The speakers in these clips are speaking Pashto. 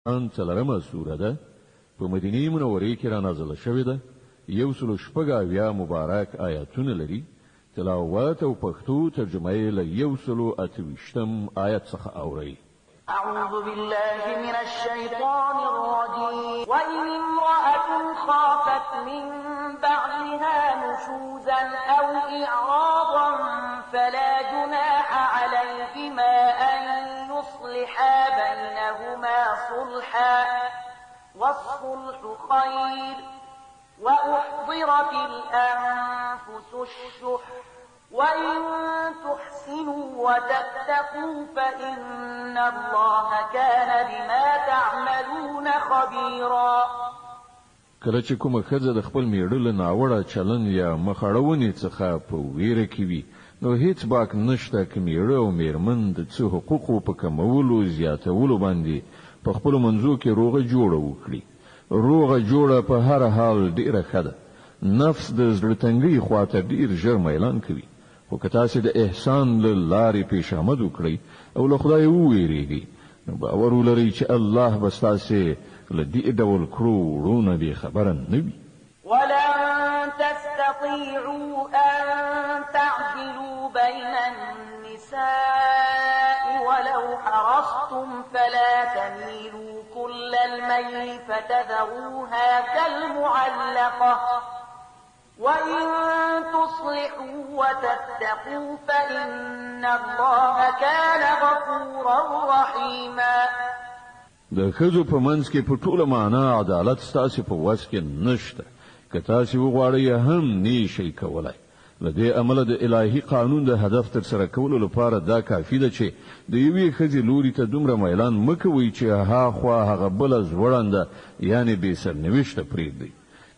ان څلرمه سوره ده په مدینه منوره کې را نازله شوې ده. 108 مبارک آیاتونه لري. تلاوت او پښتو ترجمه یې له 128 آیت څخه اوري. أعوذ بالله من الشيطان الرجيم وإن امرأة خافت من بعلها نشوزا أو إعراضا فلا جناح عليهما أن يصلحا بينهما صلحا والصلح خير وأحضرت الأنفس الشح وإن تحسنوا وتتقوا فإن الله كان بما تعملون خبيرا. کله چې کومه ښځه د خپل میړه له ناوړه چلن یا مخاړونې څخه په ویره کې وي نو هیڅ باک نشته چې میړه او میرمن د څه حقوقو په کمولو زیاتولو باندې په خپل منځو کې روغه جوړه وکړي. روغه جوړه په هر حال ډیره ښه ده. نفس د زړه تنګۍ خواته ډیر ژر میلان کوي. خو که تاسو د احسان له لارې پیش آمد وکړئ او له خدای وویریږئ نو باور ولرئ چې الله به ستاسې له دې ډول کړو وړونه بې خبره نه وي. ولن تستطيعوا أن تعدلوا بين النساء ولو حرصتم فلا تميلوا كل الميل فتذروها كالمعلقة وإن تصلحوا وتتقوا فإن الله كان غفورا رحيما. د ښځو په منځ کې په ټوله معنا عدالت ستاسو په وس کې نشته. که تاسو وغواړئ هم نشئ کولای. له دې عمله د الهي قانون د هدف تر سره کولو لپاره دا کافي ده چې د یوې ښځې لوري ته دومره میلان مکوئ چې هاخوا هغه بله زوړنده یعنې بې سرنوشته پرېږدئ.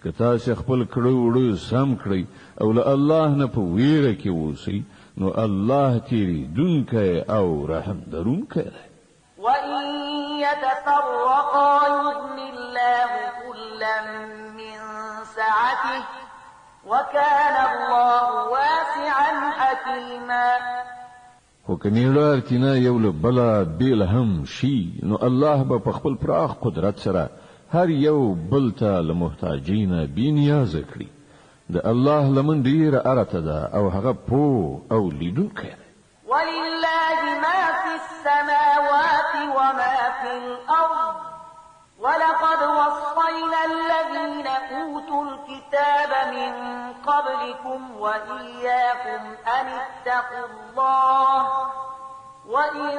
که تاسو خپل کړو وړو سم کړئ او له الله نه په ویره کې اوسئ نو الله تیریدونکی او رحم درونکی دی. وإن يتفرقا يغن الله كلا من سعته وكان الله واسعا حكيما. خو که میړه اړتینه یو له بله بیل هم شي نو الله به په خپل پراخ قدرت سره هر یو بل ته له محتاجینه بې نیازه کړي. د الله لمن ډیره ارته ده او هغه پوه او لیدونکی دی. ولله ما في السماوات وما في الأرض ولقد وصينا الذين أوتوا الكتاب من قبلكم وإياكم أن اتقوا الله وإن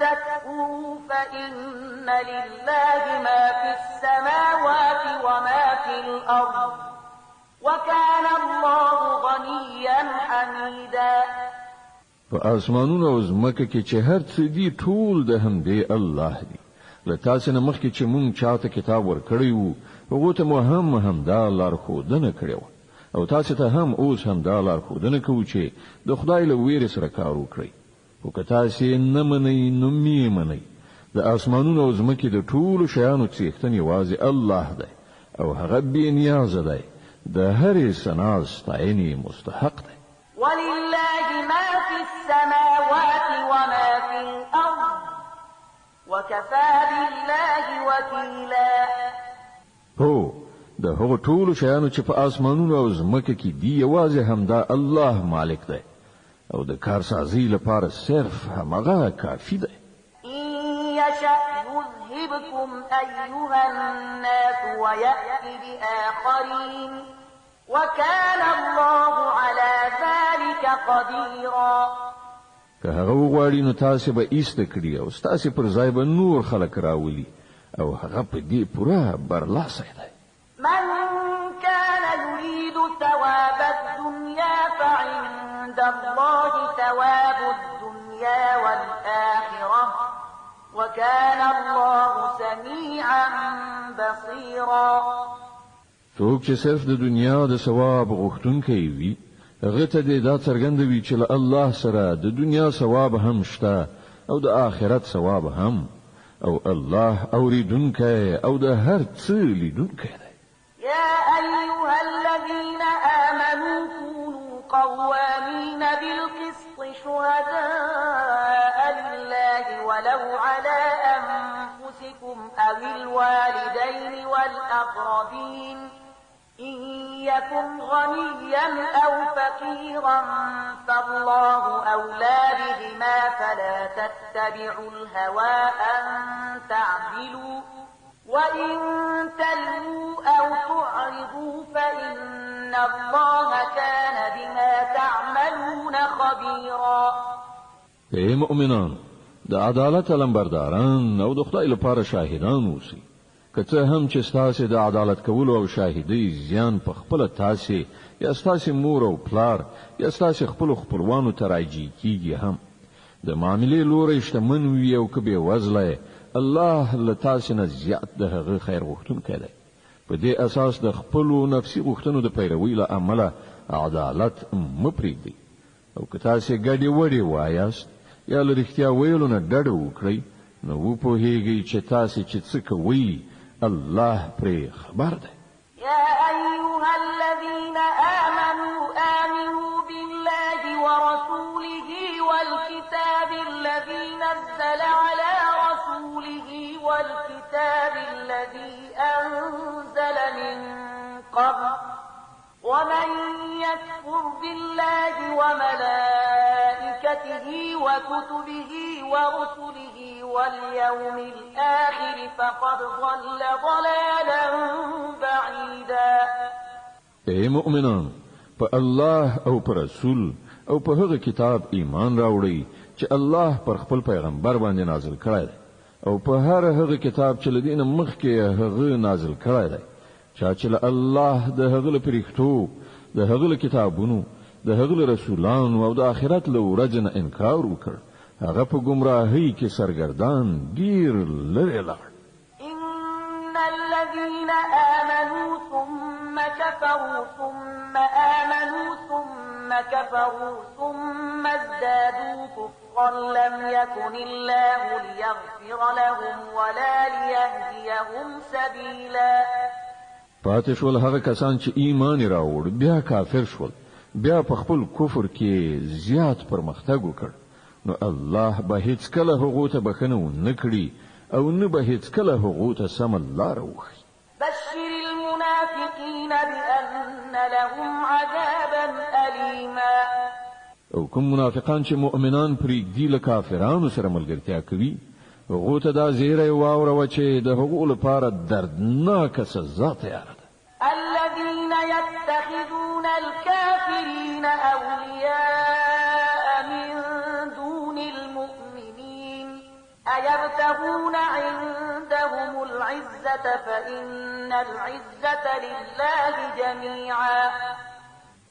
تكفروا فإن لله ما في السماوات وما في الأرض وكان الله غنيا حميدا. په اسمانونو او ځمکه کې چې هر څه دي ټول د همدې الله دی. له تاسو نه مخکې چې مونږ چاته کتاب ورکړی وو هغو ته مو همدا لارښودنه کړې وه او تاسو ته هم اوس همدا لارښودنه کوو چې د خدای له ویرې سره کار وکړئ. خو که تاسو نه منئ نو مې منئ. د اسمانونو او ځمکې د ټولو شیانو څښتن یوازې الله دی او هغه بې نیازه دی. د هرې ثنا ستاینې مستحق دی. ولله ما في السماوات وما في الأرض وكفى بالله وكيلا. هو د هغو ټولو شیانو چې په اسمانونو او ځمکه کې دي یوازې همدا الله مالک دی او د کارسازي لپاره صرف همغه کافي دی. إن يشأ يذهبكم أيها الناس ويأتي بآخرين وكان الله على ذلك قديرا. که هغه وغواړي نو تاسو به ایسته کړي او ستاسو پر ځای به نور خلک راولي او هغه په دې پوره برلاسی دی. من كان يريد ثواب الدنيا فعند الله ثواب الدنيا والآخرة وكان الله سميعا بصيرا. څوک چې صرف د دنیا د ثواب غوښتونکی وي هغه ته دا څرګنده وي چې له الله سره د دنیا ثواب هم شته او د آخرت ثواب هم او الله اوریدونکی او د هر څه لیدونکی دی. يا أيها الذين آمنوا كونوا قوامين بالقسط شهداء لله ولو على أنفسكم أنفسكم أو الوالدين والأقربين إن يكن غنيا أو فقيرا فالله أولى بهما فلا تتبعوا الهوى أن تعدلوا وإن تلووا أو تعرضوا فإن الله كان بما تعملون خبيرا. ای مؤمنان، د عدالت لمبرداران او د خدای لپاره شاهدان اوسئ. که څه هم چې ستاسې د عدالت کولو او شاهدۍ زیان په خپله تاسې یا ستاسې مور او پلار یا ستاسې خپلو خپلوانو ته راجع کیږي هم د معاملې لوری شتمن وي او که بېوزله الله له تاسې نه زیات د هغه خیر غوښتونکی دی. په دې اساس د خپلو نفسي غوښتنو د پیروۍ له امله عدالت مه پرېږدئ. او که تاسې ګډې وډې وایاست یا له رښتیا ویلو نه ډډه وکړئ نو وپوهیږئ چې تاسې چې څه کوئ الله پرې خبر دی. يا أيها الذين آمنوا بالله ورسوله والكتاب الذي نزل على رسوله والكتاب الذي أنزل من قبل ومن يكفر بالله وملائكته وكتبه ورسله واليوم الآخر فقد ضل ضلالا بعيدا. ای مؤمنان، په الله او پر رسول او په هغه کتاب ایمان راوړئ چې الله پر خپل پیغمبر باندې نازل کړی دی او په هر هغه کتاب چې له دې نه مخکې هغه نازل کړی دی. چا چې الله د هغه له فرښتو، د هغه له کتابونو، د هغه له رسولانو او د آخرت له ورځې نه انکار وکړ هغه په گمراهۍ کې سرګردان ډیر لرې لاړ. إن الذين آمنوا ثم كفروا ثم آمنوا ثم كفروا ثم ازدادوا كفرا لم يكن الله ليغفر لهم ولا ليهديهم سبيلا. پاتې شول هغه کسان چې ایمان راوړ بیا کافر شول، بیا په خپل کفر کې زیات پرمختګ وکړ، نو الله به هیڅ کله هغو ته بخښنه ونه کړي او نه به هیڅ کله هغو ته سمه لاره وښیي. بشر المنافقين بأن لهم عذابا أليما. او کوم منافقان چې مؤمنان پرېږدي له کافرانو سره ملګرتیا کوي هغو ته دا زیری واوروه چې د هغو لپاره دردناکه سزا تیاره ده. الذين يتخذون الكافرين أولياء من دون المؤمنين أيبتغون عندهم العزة فإن العزة لله جميعا.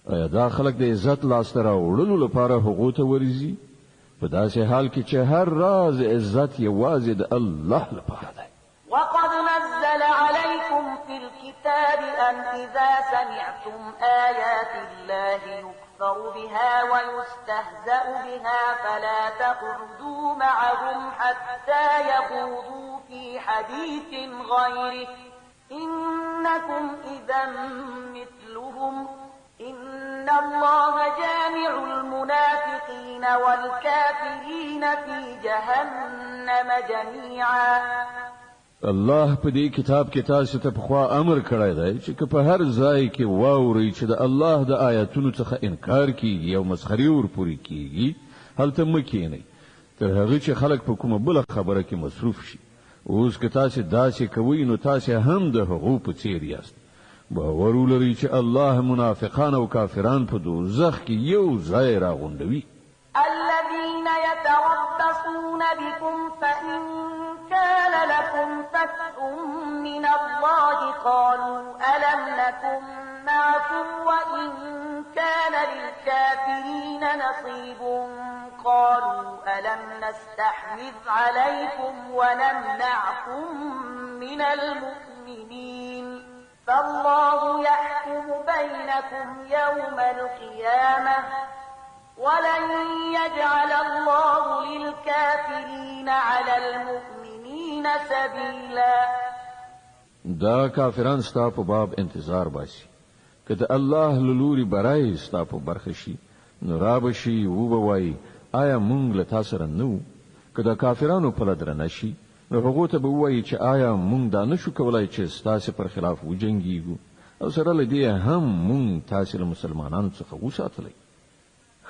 ایا دا خلک د عزت لاسته راوړلو لپاره هغو ته ورځي؟ په داسې حال کې چې هر راز عزت یوازې د الله لپاره دی. وقد نزل عليكم في الكتاب أن إذا سمعتم آيات الله يكفر بها ويستهزأ بها فلا تقعدوا معهم حتى يخوضوا في حديث غيره إنكم إذا مثلهم إن الله جامع المنافقين والكافرين في جهنم جميعا. الله په دې کتاب کې تاسو ته پخوا امر کړی دی چې په هر ځای کې واورئ چې د الله د آیاتونو څخه انکار کیږي او مسخري ورپورې کیږي هلته مه کښېنئ تر هغه چې خلک په کومه بله خبره کې مصروف شي. اوس که تاسې داسې کوئ نو تاسې هم د هغو په څیر یاست. باور ولرئ چې الله منافقان او کافران په دوزخ کې یو ځای راغونډوي. الذين يتربصون بكم فإن كان لكم فتح من الله قالوا ألم نكن معكم وإن كان للكافرين نصيب قالوا ألم نستحوذ عليكم ونمنعكم من المؤمنين فالله يحكم بينكم يوم القيامة ولن يجعل الله للكافرين على المؤمنين سبيلا. دا کافران ستا په باب انتظار باسي که د الله لوري برای ستا په برخه شي نو را بشي و به وایي آیا مونږ له تا سره نه وو؟ که د کافرانو په لدره نشي نو هغه ته به وایي چې آیا مونږ دا نشو کولای چې ستاسو پر خلاف وجنګیږو او سره لدی هم مونږ تاسو له مسلمانانو څخه وساتلی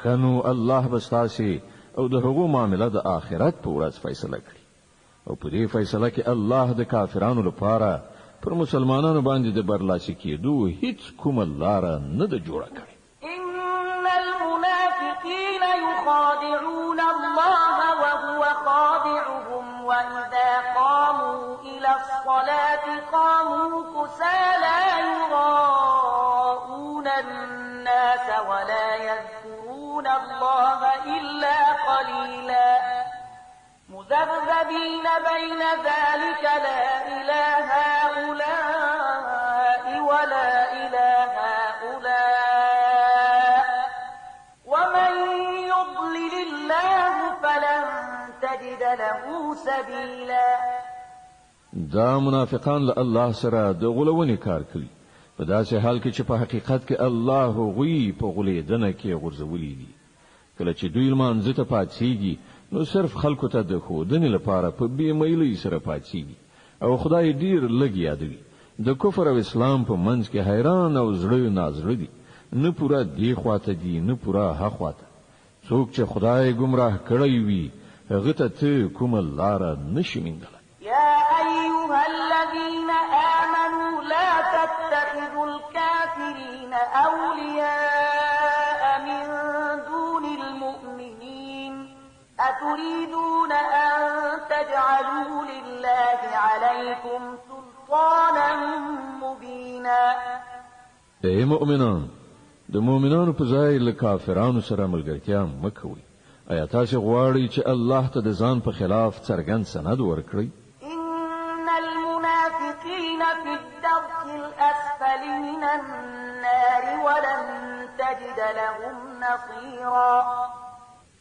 خنو الله بستاسي او د هغو معاملې د آخرت په ورځ فیصله کړي او په دې فیصله کې الله د کافرانو لپاره پر مسلمانانو باندې د برلاسي کېدو هیڅ کومه لاره نه ده جوړه کړې. إن المنافقين يخادعون الله وهو خادعهم وإذا قاموا إلى الصلاة قاموا كسالى يراءون الناس ولا يذكرون الله إلا قليلا مذبذبين بين ذلك لا إلى هؤلاء ولا إلى هؤلاء ومن يضلل الله فلن تجد له سبيلا. دا منافقان له الله سره د غلونې کار کوي په داسې حال کې چې په حقیقت کې الله غوی په غلیدنه کې غورځولي دي. کله چې دوی لمانځه ته پاتېږي نو صرف خلکو ته د ښودنې لپاره په بې میلۍ سره پاتېږي او خدای ډیر لږ یادوي. د کفر او اسلام په منځ کې حیران او زړه نازړه دي، نه پورا دی خواته دي نه پورا ها خواته. څوک چې خدای گمراه کړی وي هغه ته کومه لاره نشي موندلی. يا أيها الذين آمنوا لا تتخذوا الكافرين أولياء من دون المؤمنين أتريدون أن تجعلوا لله عليكم سلطانا مبينا. اے مؤمنان، د مؤمنانو په ځای له کافرانو سره ملګرتیا مه کوئ. آیا تاسو غواړئ چې الله ته د ځان په خلاف څرګند سند ورکړئ؟ إن المنافقين في الدرك الأسفل من النار ولن تجد لهم نصيرا.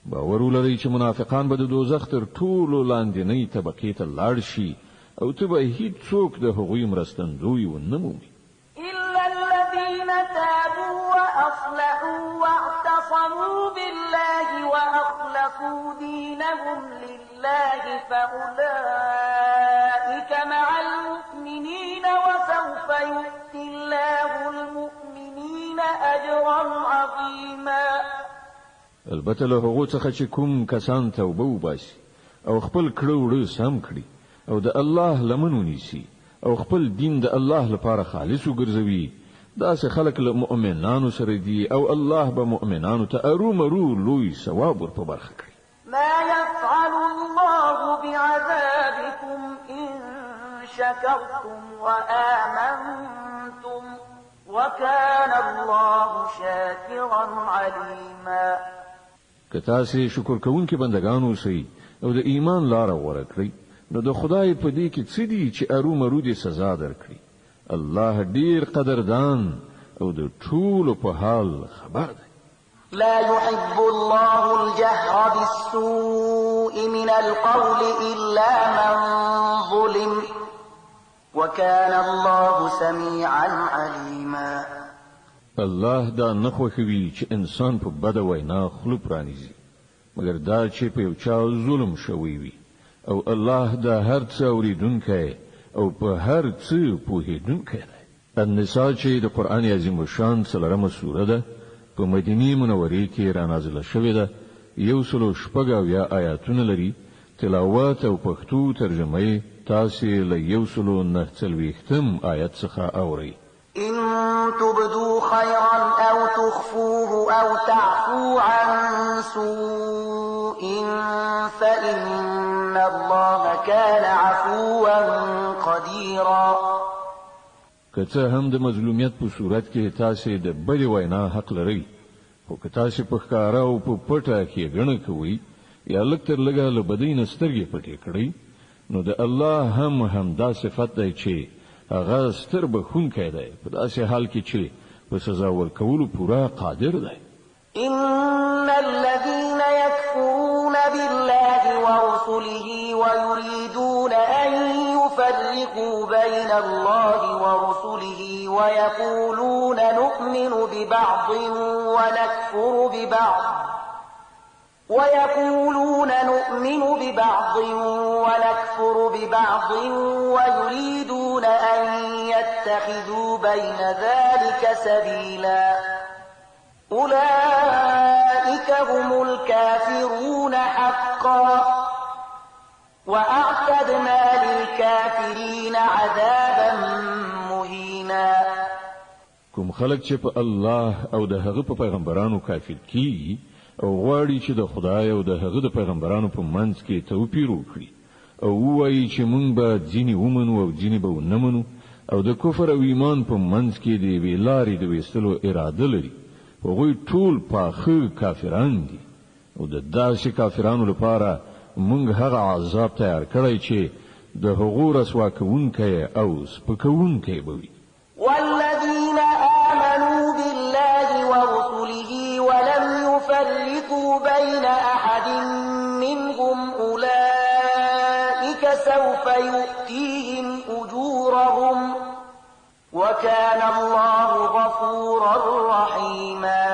باور ولرئ چې منافقان به د دوزخ تر ټولو لاندنۍ طبقې ته لاړ شي او ته به هیڅوک د هغوی مرستندوی ونه مومي. إلا الذين تابوا وأصلحوا واعتصموا بالله وأخلصوا دينهم لله فأولئك مع المؤمنين وسوف يؤتي الله المؤمنين أجرا عظيما. البته له هغو څخه چې کوم کسان توبه وباسي او خپل کړه وړه سم کړي او د الله لمن ونیسي او خپل دین د الله لپاره خالص وګرځوي، داسې خلک له مؤمنانو سره دي او الله به مؤمنانو ته ارومرو لوی ثواب ور په برخه کړي. ما يفعل الله بعذابكم إن شكرتم وآمنتم وكان الله شاكرا عليما. که تاسو شکر کوونکي بندگان اوسئ او د ایمان لار غوره کړئ نو د خدای په دې کې څه دي چې ارومرو دې سزا درکړي. الله ډیر قدردان او د ټولو په حال خبر دی. لا يحب الله الجهر بالسوء من القول إلا من ظلم وكان الله سميعا عليما. الله دا نه خوښوي چې انسان په بده وینا خوله پرانیزي مګر دا چې په یو چا ظلم شوی وي او الله دا هر څه اوریدونکی او په هر څه پوهیدونکی دی. النساء چې د قرآن عظیم الشان څلورمه سوره ده په مدینه منورې کې را نازله شوې ده. 106 آیاتونه لري. تلاوت او پښتو ترجمه یې تاسو له 109 آیت څخه اورئ. إن تبدوا خيرا أو تخفوه أو تعفو عن سوء فإن الله كان عفوا قديرا. که هم د مظلومیت په صورت کې تاسو د بل وینا حق لرئ، خو که تاسو په ښکارا او په پټه کې غنه کوئ یا لکتر لګا له بدی نسترګې پټې کړئ نو د الله هم دا صفت دی چې هغه ستر بخونکی دی په داسې حال کې چې په سزا ورکولو پورا قادر دی. إن الذين يكفرون بالله ورسله ويريدون أن يفرقوا بين الله ورسله ويقولون نؤمن ببعض ونكفر ببعض ويقولون نؤمن ببعض ونكفر ببعض ويريدون أن يتخذوا بين ذلك سبيلا أولئك هم الكافرون حقا وأعتدنا للكافرين عذابا مهينا. کوم خلک چې په الله او د هغه په پیغمبرانو کافر کیږي او غواړي چې د خدای او د هغه د پیغمبرانو په منځ کې توپیر وکړي او وایي چې موږ به ځینې ومنو او ځینې به ونه منو او د کفر او ایمان په منځ کې د یوې لارې د ویستلو اراده لري، هغوی ټول پاخه کافران دي او د داسې کافرانو لپاره موږ هغه عذاب تیار کړی چې د هغو رسوا کوونکی او سپکوونکی به وي. والذين آمنوا بالله ورسله ولم يفرقوا بين أحد منهم أولئك سوف يؤتيهم أجورهم وكان الله غفورا رحيما.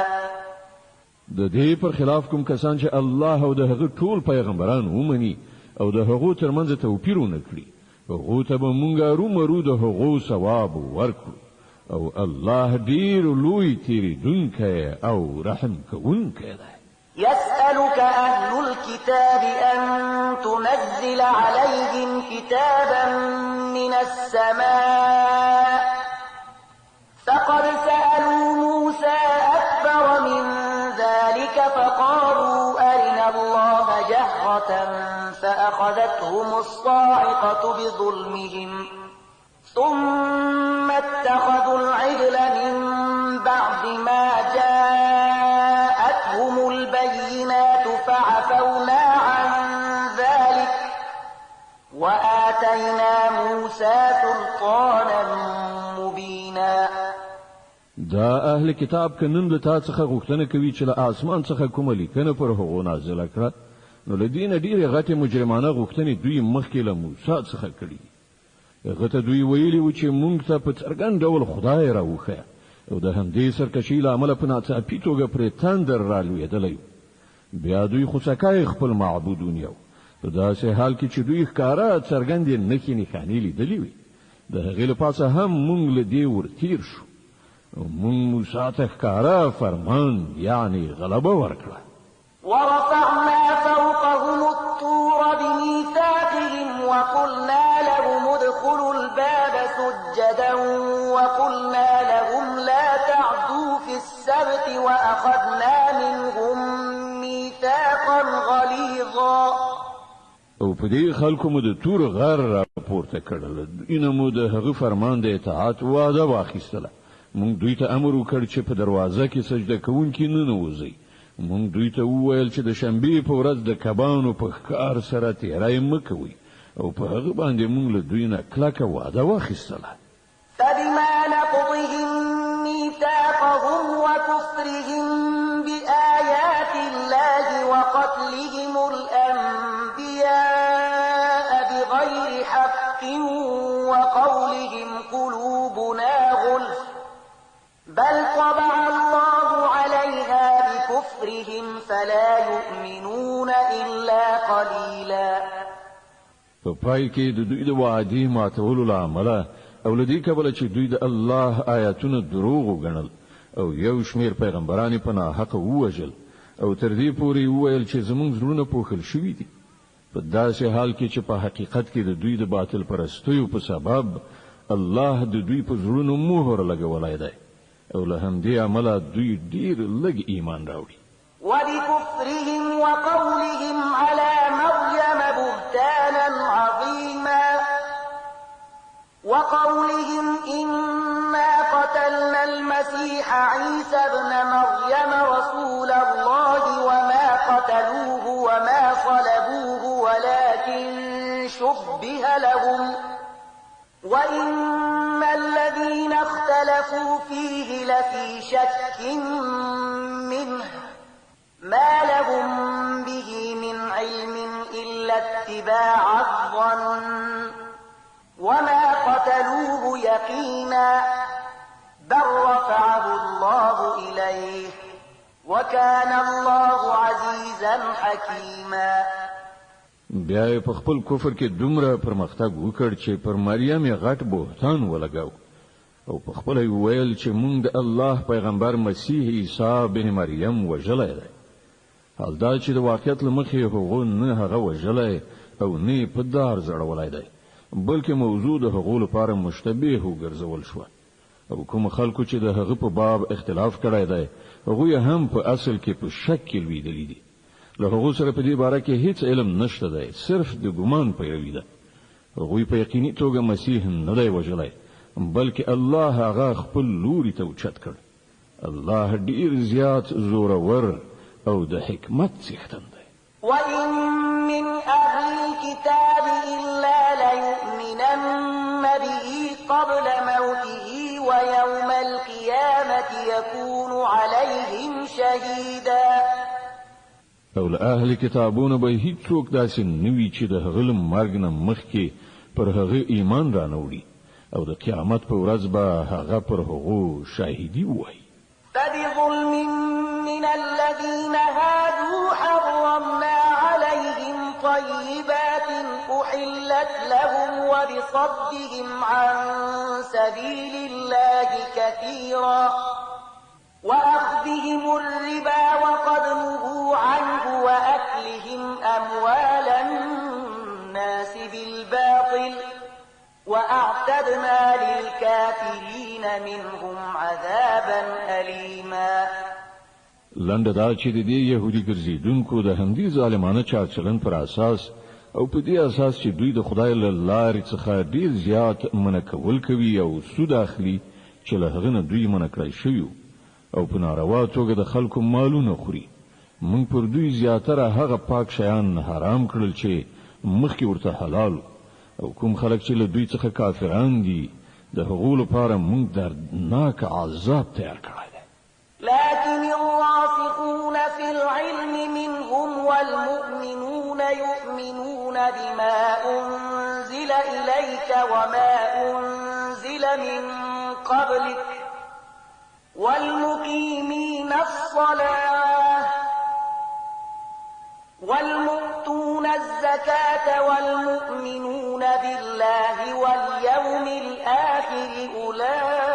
د دې پر خلاف کوم کسان چې الله او د هغه ټول پیغمبران ومني او د هغو ترمنځ توپیر ونه کړي، هغو ته به مونږ رومرو د هغو ثواب ورکړو او الله ډیر لوی تیریدونکی او رحم کوونکی دی. يسألك أهل الكتاب أن تنزل عليهم كتابا من السماء فقد سألوا موسى أكبر من ذلك فقالوا أرنا الله جهرة فأخذتهم الصاعقة بظلمهم ثم اتخذوا العجل من بعد ما جاءتهم البينات فعفونا عن ذلك وآتينا موسى سلطانا مبينا. دا اهل کتاب کنن له تا څخه غوښتنه کوي چې له اسمان څخه کومه لیکنه پر هغو نازله کړه، نو له دې نه ډېرې غټې مجرمانه غوښتنې دوی مخکې له موسی څخه کړي. هغه ته دوی ویلي و چې موږ ته په څرګند ډول خدای راوښیه او د همدې سرکشي له امله په ناڅاپي توګه پرې تندر رالوېدلی. بیا دوی خوسکی خپل معبود ونیو په داسې حال کې چې دوی ښکاره څرګندې نښې نښانې لیدلې وي. د هغې له پاسه هم موږ له دې ورتیر شو او موږ موسی ته ښکاره فرمان یعنې غلبه ورکړه. ورفعنا فوقهم الطور بميثاقهم وقلنا لهم ادخلوا الباب سجدا وقلنا لهم لا تعدوا في السبت وأخذنا منهم ميثاقا غليظا. او په دې خلکو مو د تور غر راپورته کړل، اینه مو د هغه فرمان د اطاعت وعده واخیستله. موږ دوی ته امر وکړ چې په دروازه کې سجده کوونکي نه نوځي. موږ دوی ته وویل چې د شنبې په ورځ د کبانو په ښکار سره تیری مه کوئ او په هغه باندې موږ له دوی نه کلکه وعده واخیستله. فبما نقضهم ميثاقهم وكفرهم بآيات الله وقتلهم الأنبياء بغير حق وقولهم قلوبنا غلف بل طبع الله عليها بكفرهم فلا يؤمنون إلا قليلا. په پای کې د دوی د وعدې ماتولو له امله او له دې کبله چې دوی د الله آیاتونه دروغ وګڼل او یو شمېر پیغمبران په ناحقه ووژل او تر دې پورې وویل چې زموږ زړونه پوښل شوي دي. په داسې حال کې چې په حقیقت کې د دوی د باطل پرستیو په سبب الله د دوی په زړونو مهر لګولی دی او له همدې امله دوی ډېر لږ ایمان راوړي. وبكفرهم وقولهم على مريم بهتانا عظيما وقولهم إنا قتلنا المسيح عيسى ابن مريم رسول الله وما قتلوه وما صلبوه ولكن شبه لهم وإن الذين اختلفوا فيه لفي شك منه ما لهم به من علم إلا اتباع الظن وما قتلوه يقينا بل رفعه الله إليه وكان الله عزيزا حكيما. بیا په خپل کفر کې دومره پرمختګ وکړ چې پر مریم یې غټ بهتان ولګاو او په خپل ویل چې مونږ د الله پیغمبر مسیح عیسی بن مریم وژلای دی. حال دا چې د واقعیت لمخې هغه نه هغه وژلای او نه په دار زړولای دی، بلکې موضوع د هغو لپاره مشتبه وګرځول شو او کوم خلکو چې د هغه په باب اختلاف کړی دی هغه هم په اصل کې په شک کې لیدلی دي. له هغو سره په دې باره کې هیڅ علم نشته دی، صرف د ګمان پیروي ده. هغوی په یقیني توګه مسیح نه دی وژلی بلکې الله هغه خپل لوري ته اوچت کړ. الله ډیر زیات زورور او د حکمت څښتن دی. وَإِن مِّنْ أَهْلِ الْكِتَابِ إِلَّا لَيُؤْمِنَنَّ بِهِ قَبْلَ مَوْتِهِ وَيَوْمَ الْقِيَامَةِ يَكُونُ عَلَيْهِمْ شَهِيدًا. او له اهل کتابونو به هیڅوک داسې نوي چې د هغه مرګ نه مخکې پر هغه ایمان را نوړي او د قیامت په ورځ به هغه پر هغه شاهدي وایي. فبظلم من الذين هادوا حرمنا عليهم طيبات أحلت لهم وبصدهم عن سبيل الله كثيرا وأخذهم الربا وقد نهوا عنه وأكلهم أموال الناس بالباطل وأعتدنا للكافرين منهم عذابا أليما. لنډه دا چې د دې يهودي ګرځیدونکو د همدې ظالمانه چارچلن پر اساس او په دې اساس چې دوی د خدای له لارې څخه ډیر زیات منکول کوي او سود اخلي چې له هغه نه دوی منکړای شوی او په ناروا توګه د خلکو مالونه خوري. موږ پر دوی زیاتره هغه پاک شیان حرام کړل چې مخکې ورته حلال او کوم خلک چې له دوی څخه کافران دي د هغو لپاره موږ دردناک عذاب تیار کړی دی. لكن الراسخون في العلم منهم والمؤمنون يؤمنون بما أنزل إليك وما أنزل من قبلك والمقيمين الصلاة والمؤتون الزكاة والمؤمنون بالله واليوم الآخر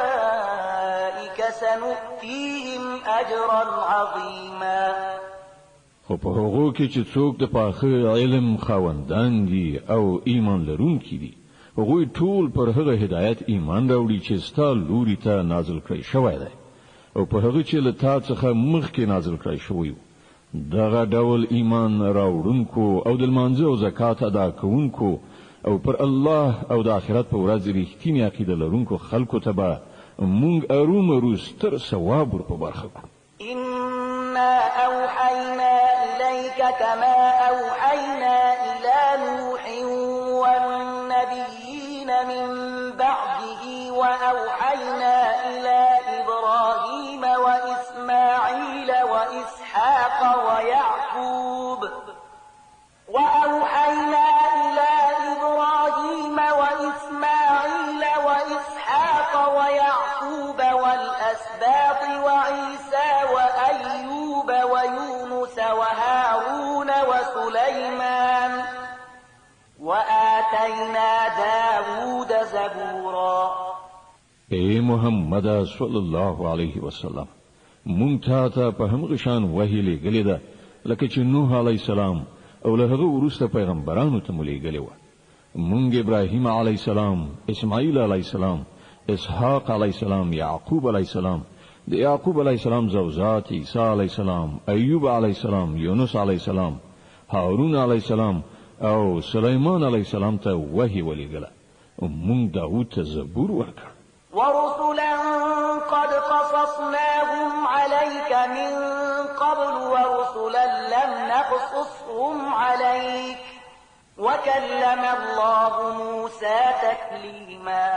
أولئك سنؤتيهم أجرا عظيما. خو په هغو کې چې څوک د پاخه علم خاوندان دي او ایمان لرونکي دي هغوی ټول پر هغه هدایت ایمان راوړي چې ستا لوري ته نازل کړی شوی دی او په هغه چې له تا څخه مخکې نازل کړی شوی دغه ډول ایمان راوړونکو او د لمانځه او زکات ادا کوونکو او پر الله او د آخرت په ورځ رښتینی عقیده لرونکو خلکو ته به مونږ ارومرو ستر ثواب ور په برخه کړو. إنا أوحينا إليك كما أوحينا إلى نوح والنبيين من بعده وأوحينا إلى إبراهيم وإسماعيل وإسحاق ويعقوب وأوحينا إلى إبراهيم وإسماعيل وإسحاق ويعقوب والأسباط وعيسى وأيوب ويونس وهارون وسليمان وآتينا داود زبورا. اے محمد صلی الله علیه وسلم مونږ ته په همغه شان وحی لګلې ده لکه چې نوح علی السلام او له هغه وروسته پیغمبرانو ته ملګری و. مونږ ابراهیم علی السلام، اسماعیل علی السلام، اسحاق علی السلام، یعقوب علی السلام، د یعقوب علی السلام زوجات عیسی علی السلام، ایوب علی السلام، یونس علی السلام، هارون علی السلام او سلیمان علی السلام ته وحی ولګله. مونږ داوود ته زبور ورکړ. ورسلا قد قصصناهم عليك من قبل ورسلا لم نقصصهم عليك وكلم الله موسى تكليما.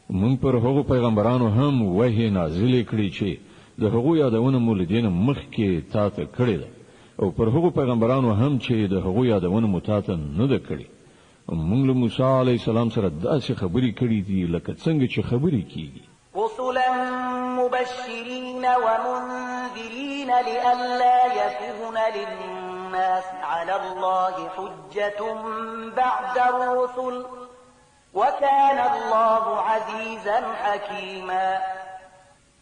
مونږ پر هغو پیغمبرانو هم وحی نازل کړی چې د هغو یادونه مولدین مخکې تا ته کړی ده او پر هغو پیغمبرانو هم چې د هغو یادونه مو تا ته نه ده کړی. مونږ له موسی علی السلام سره داسې خبرې کړې دي لکه څنګه چې خبرې کیږي. رسلا مبشرين ومنذرين لئلا يكون للناس على الله حجة بعد الرسل وكان الله عزيزا حكيما.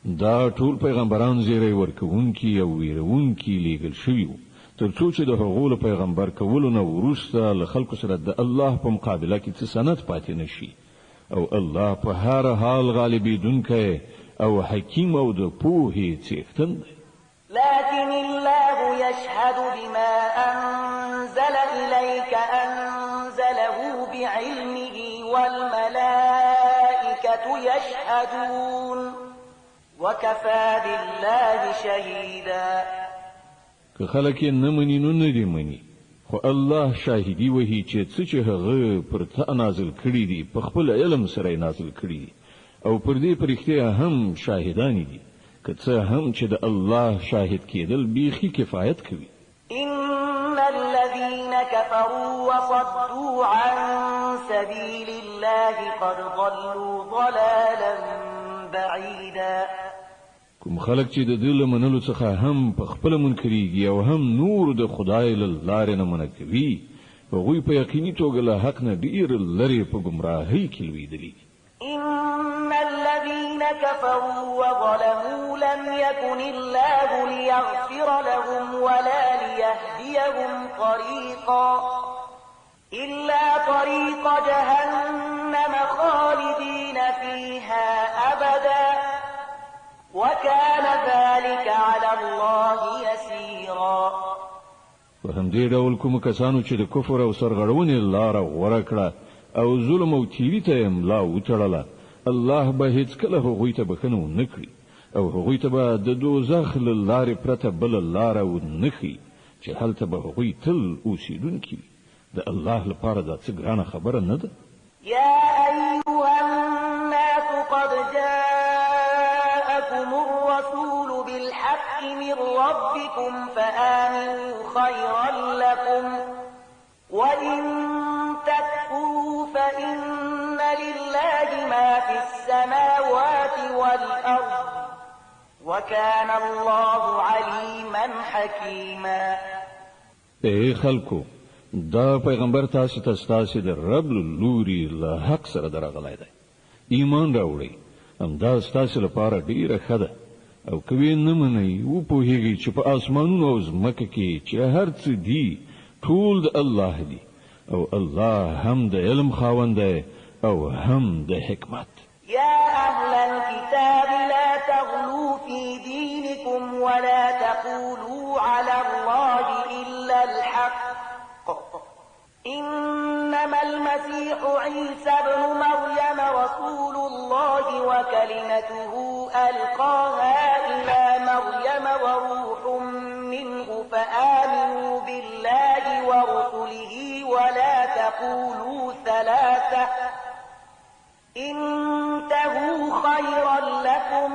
دا ټول پیغمبران زیری ورکوونکي او ویرونکي لیږل شوي وو تر څو چې د هغو له پیغمبر کولو نه وروسته له خلکو سره د الله په مقابله کې څه سند پاتې نشي او الله په هر حال غالبیدونکی او حکیم او د پوهې څښتن دی. لكن الله يشهد بما أنزل إليك أنزله بعلمه والملائكة يشهدون وكفى بالله شهيدا. که خلک یې نه مني نو نه دي مني خو الله شاهدي وهي چې څه چې هغه پر تا نازل کړي دي په خپل علم سره نازل کړي دي او پر دې پرختیا هم شاهدان دي که څه هم چې د الله شاهد کېدل بیخي کفایت کوي. إن الذين كفروا وصدوا عن سبيل الله قد ضلوا ضلالا بعيدا. کوم خلک چې د دې له منلو څخه هم په خپل منکرېږي او هم نور د خدای له لارې نه منع کوي هغوی په یقیني توګه له حق نه ډېر لرې په ګمراهۍ کې لوېدلي. إن الذين كفروا وظلموا لم يكن الله ليغفر لهم ولا ليهديهم طريقا إلا طريق جهنم خالدين فيها أبدا وكان ذلك على الله يسيرا. په همدې ډول کوم کسانو چې د کفر او سرغړونې لاره غوره کړه او ظلم او تیری ته یې ملا وتړله الله به هیڅکله هغوی ته بخښنه ونه کړي او هغوی ته به د دوزخ له لارې پرته بله لاره ونه ښیي چې هلته به هغوی تل اوسېدونکي وي. د الله لپاره دا څه ګرانه خبره نه ده. يا أيها الناس قد جاءكم الرسول بالحق من ربكم فآمنوا خيرا لكم وإن تكفروا فإن لله ما في السماوات والأرض وكان الله عليما حكيما. اے خلکو دا پیغمبر تاسو ته ستاسو د رب لوري له حق سره درغلی دی. ایمان راوړئ همدا ستاسو لپاره ډیره ښه ده او کوي نه منئ وپوهیږئ چې په اسمانونو او ځمکه کې چې هر څه دي ټول د الله دي او الله هم د علم خاوند دی او هم د حکمت. يا أهل الكتاب لا تغلوا في دينكم ولا تقولوا على الله إلا الحق إنما المسيح عيسى ابن مريم رسول الله وكلمته ألقاها إلى مريم وروح منه فآمنوا بالله ورسله ولا تقولوا ثلاثة انتهوا خيرا لكم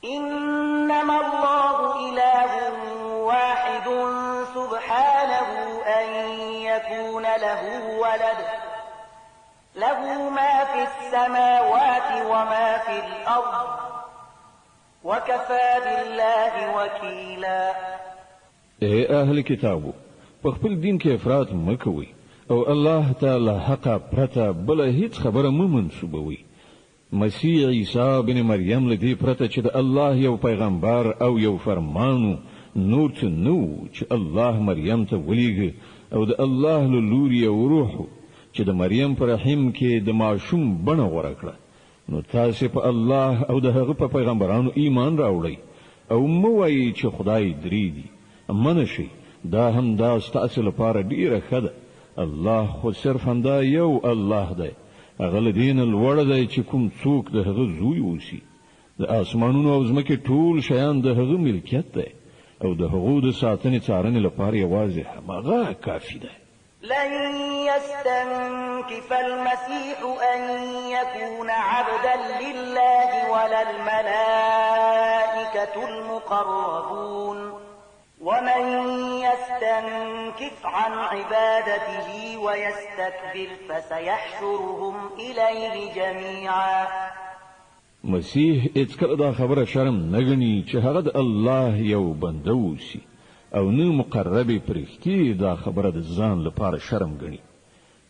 إنما الله إله واحد سبحانه أن يكون له ولد له ما في السماوات وما في الأرض وكفى بالله وكيلا. اے اهل کتابو په خپل دین کې افراط مکوئ او الله تعالی حق پرته بل هیڅ خبره مو منسوبوي. مسیح عیسی بن مریم لدی پرته چې د الله یو پیغمبر او یو فرمانو نور څه نو چې الله مریم ته ولېږه او د الله له لوري یو روح چې د مریم پر رحم کې د معصوم بڼه غوره کړه. نو تاسو په الله او د هغه په پیغمبرانو ایمان راوړئ او مو وایي چې خدای درې دي. منشي دا هم دا ستاسو لپاره ډیره ښه ده. الله خو صرف همدا یو الله دی. هغه له دین لوړ دی چې کوم څوک د هغه زوی اوسي. د اسمانونو او ځمکې ټول شیان د هغه ملکیت دی او د هغو د ساتنې څارنې لپاره یوازې هماغه کافي دی. لن يستنكف المسيح أن يكون عبدا لله ولا الملائكة المقربون ومن يستنكف عن عبادته ويستكبر فسيحشرهم إليه جميعا. مسیح هیڅکله دا خبره شرم نه ګڼي چې هغه د الله یو بنده اوسي او نه مقرب پرښتې دا خبره د ځان لپاره شرم ګڼي.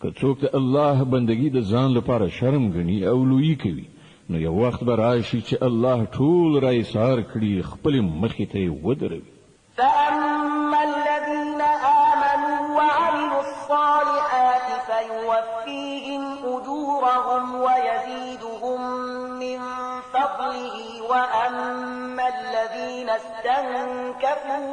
که څوک د الله بندگی د ځان لپاره شرم ګڼي او لویی کوي نو یو وخت به راشي چې الله ټول را ایثار کړي خپل مخې ته ودروي. فأما الذين آمنوا وعملوا الصالحات فيوفيهم أجورهم ويزيدهم من فضله وأما الذين استنكفوا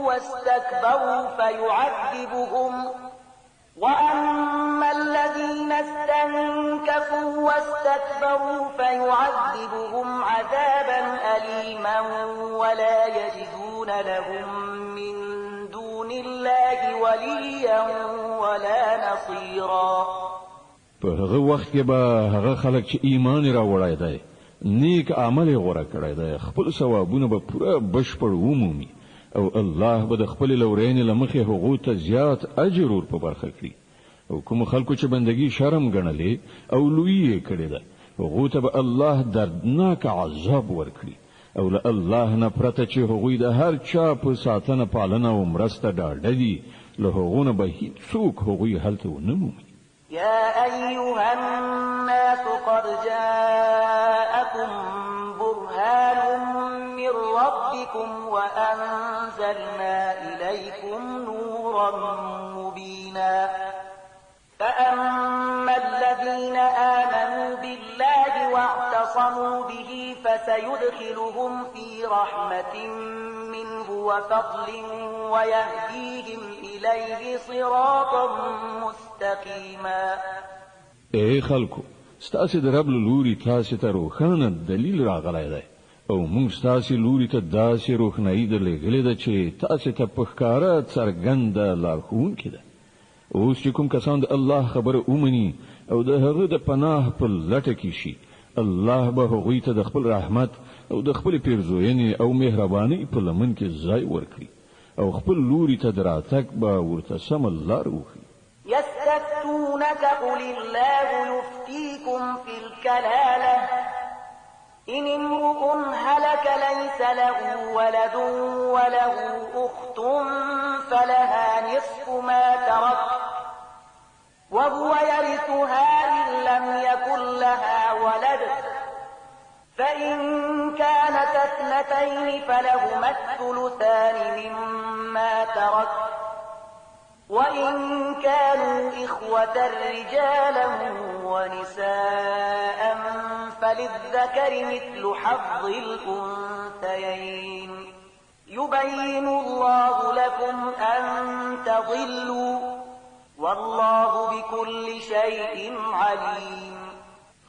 واستكبروا فيعذبهم عذابا أليما ولا يجدون لهم من دون الله وليا ولا نصيرا. په هغه وخت کې به هغه خلک چې ایمان راوړی دی نیک عمل غوړه کړی دی خپل ثوابونه به پوره بشپړ ومومي او الله به د خپل لورین لمخې هغو ته زیات اجر ور په برخه کړي. او کوم خلکو چې بندگی شرم ګڼلې او لوی کړي ده هغو ته به الله دردناک عذاب ورکړي او له الله نه پرته چې هغوی د هر چا په ساتنه پالنه او مرسته ډاډه دي له هغو نه به هیڅوک هغوی هلته ونه مومي. يا أيها الناس قد جاءكم برهان من ربكم وأنزلنا إليكم نورا مبينا. فأما الذين آمنوا بالله واعتصموا به فسيدخلهم في رحمة منه وفضل ويهديهم إليه صراطا مستقيما. اے خلکو ستاسو د رب لوري تاسو ته روښانه دلیل راغلی دی او موږ ستاسو لوري ته داسې روښنايي درلېږلې ده چې تاسو ته په ښکاره څرګنده لارښوونکې ده. اوس چې کوم کسان د الله خبره ومني او د هغه د پناه په لټه کې شي الله به هغوی ته د خپل رحمت او د خپل پیرزوینې او مهرباني په لمن کې ځای ورکړي او خپل لوري ته دراتک به ورته سم لار وښيي. يستفتونك قل الله يفتيكم في الكلالة إن امرؤ هلك ليس له ولد وله أخت فلها نصف ما ترك وهو يرثها إن لم يكن لها ولد فإن كانت اثنتين فلهما الثلثان مما ترك وإن كانوا إخوة رجالا ونساء فللذكر مثل حظ الأنثيين يبين الله لكم أن تضلوا والله بكل شيء عليم.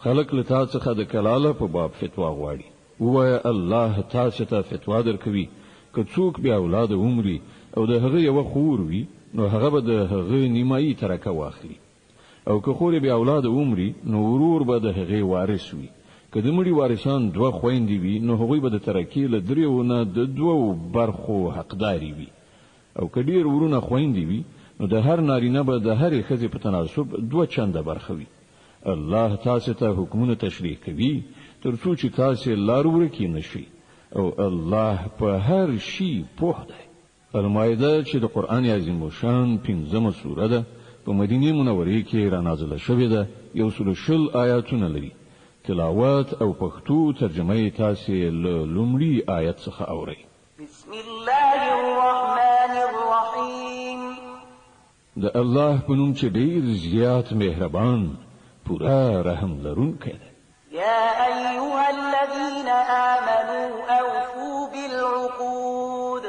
خلق له تاسو څخه د کلاله په باب فتوا غواړي ووایه الله تاسو ته فتوا درکوي که څوک بیا اولاد عمري او د هغه یو خور وي نو هغه به د هغه نیمایي ترکه واخلي او که خور بیا اولاد عمري نو ورور به د هغه وارث وي. که د مړي وارثان دوه خويندې وي نو هغوی به د ترکې له دریو نه د دوو برخو حقداري وي او که ډیر ورونه خويندې وي نو د هر نارینه به د هرې ښځې په تناسب دوه چنده برخه وي. الله تاسو ته حکمونه تشریح کوي تر څو چې تاسو لار ورکې نشئ او الله په هر شي پوه دی. المائده چې د قرآن عظیم شان 5مه سوره ده په مدینه منوره کې را نازله شوې ده 120 آیاتونه لري. تلاوت او پښتو ترجمه تاسو له لومړي آیت څخه اورئ. بسم الله الرحمن الرحیم. د الله په نوم چې ډیر زیات مهربان پورا رحم لرونکی دی. يا أيها الذين آمنوا أوفوا بالعقود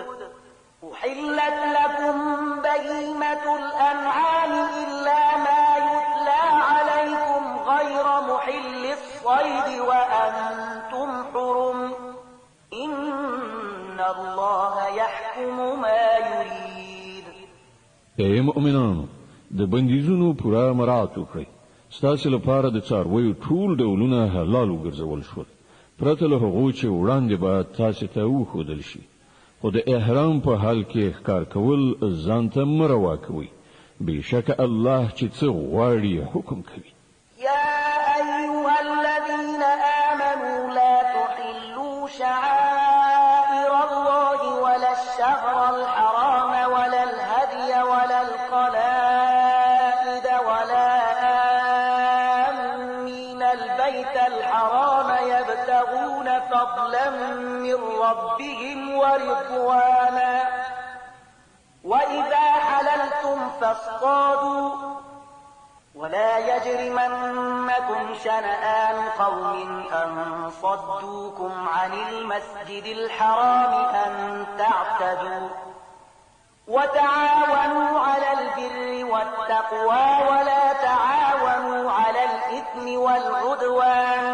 أحلت لكم بهيمة الأنعام إلا ما يتلى عليكم غير محل الصيد وأنتم حرم إن الله يحكم ما يريد. اے مؤمنانو د بندیزونو پورا مراعات وکړئ. ستاسو لپاره د څارویو ټول ډولونه حلال وګرځول شول پرته له هغو چې وړاندې به تاسو ته وښودل شي خو د احرام په حال کې ښکار کول ځان ته مه روا کوئ. بېشکه الله چې څه غواړي حکم کوي. يا أيها الذين آمنوا لا تحلوا الحرام يبتغون فضلا من ربهم ورضوانا وإذا حللتم فاصطادوا ولا يجرمنكم شنآن قوم أن صدوكم عن المسجد الحرام أن تعتدوا وتعاونوا على البر والتقوى ولا تعاونوا على الإثم والعدوان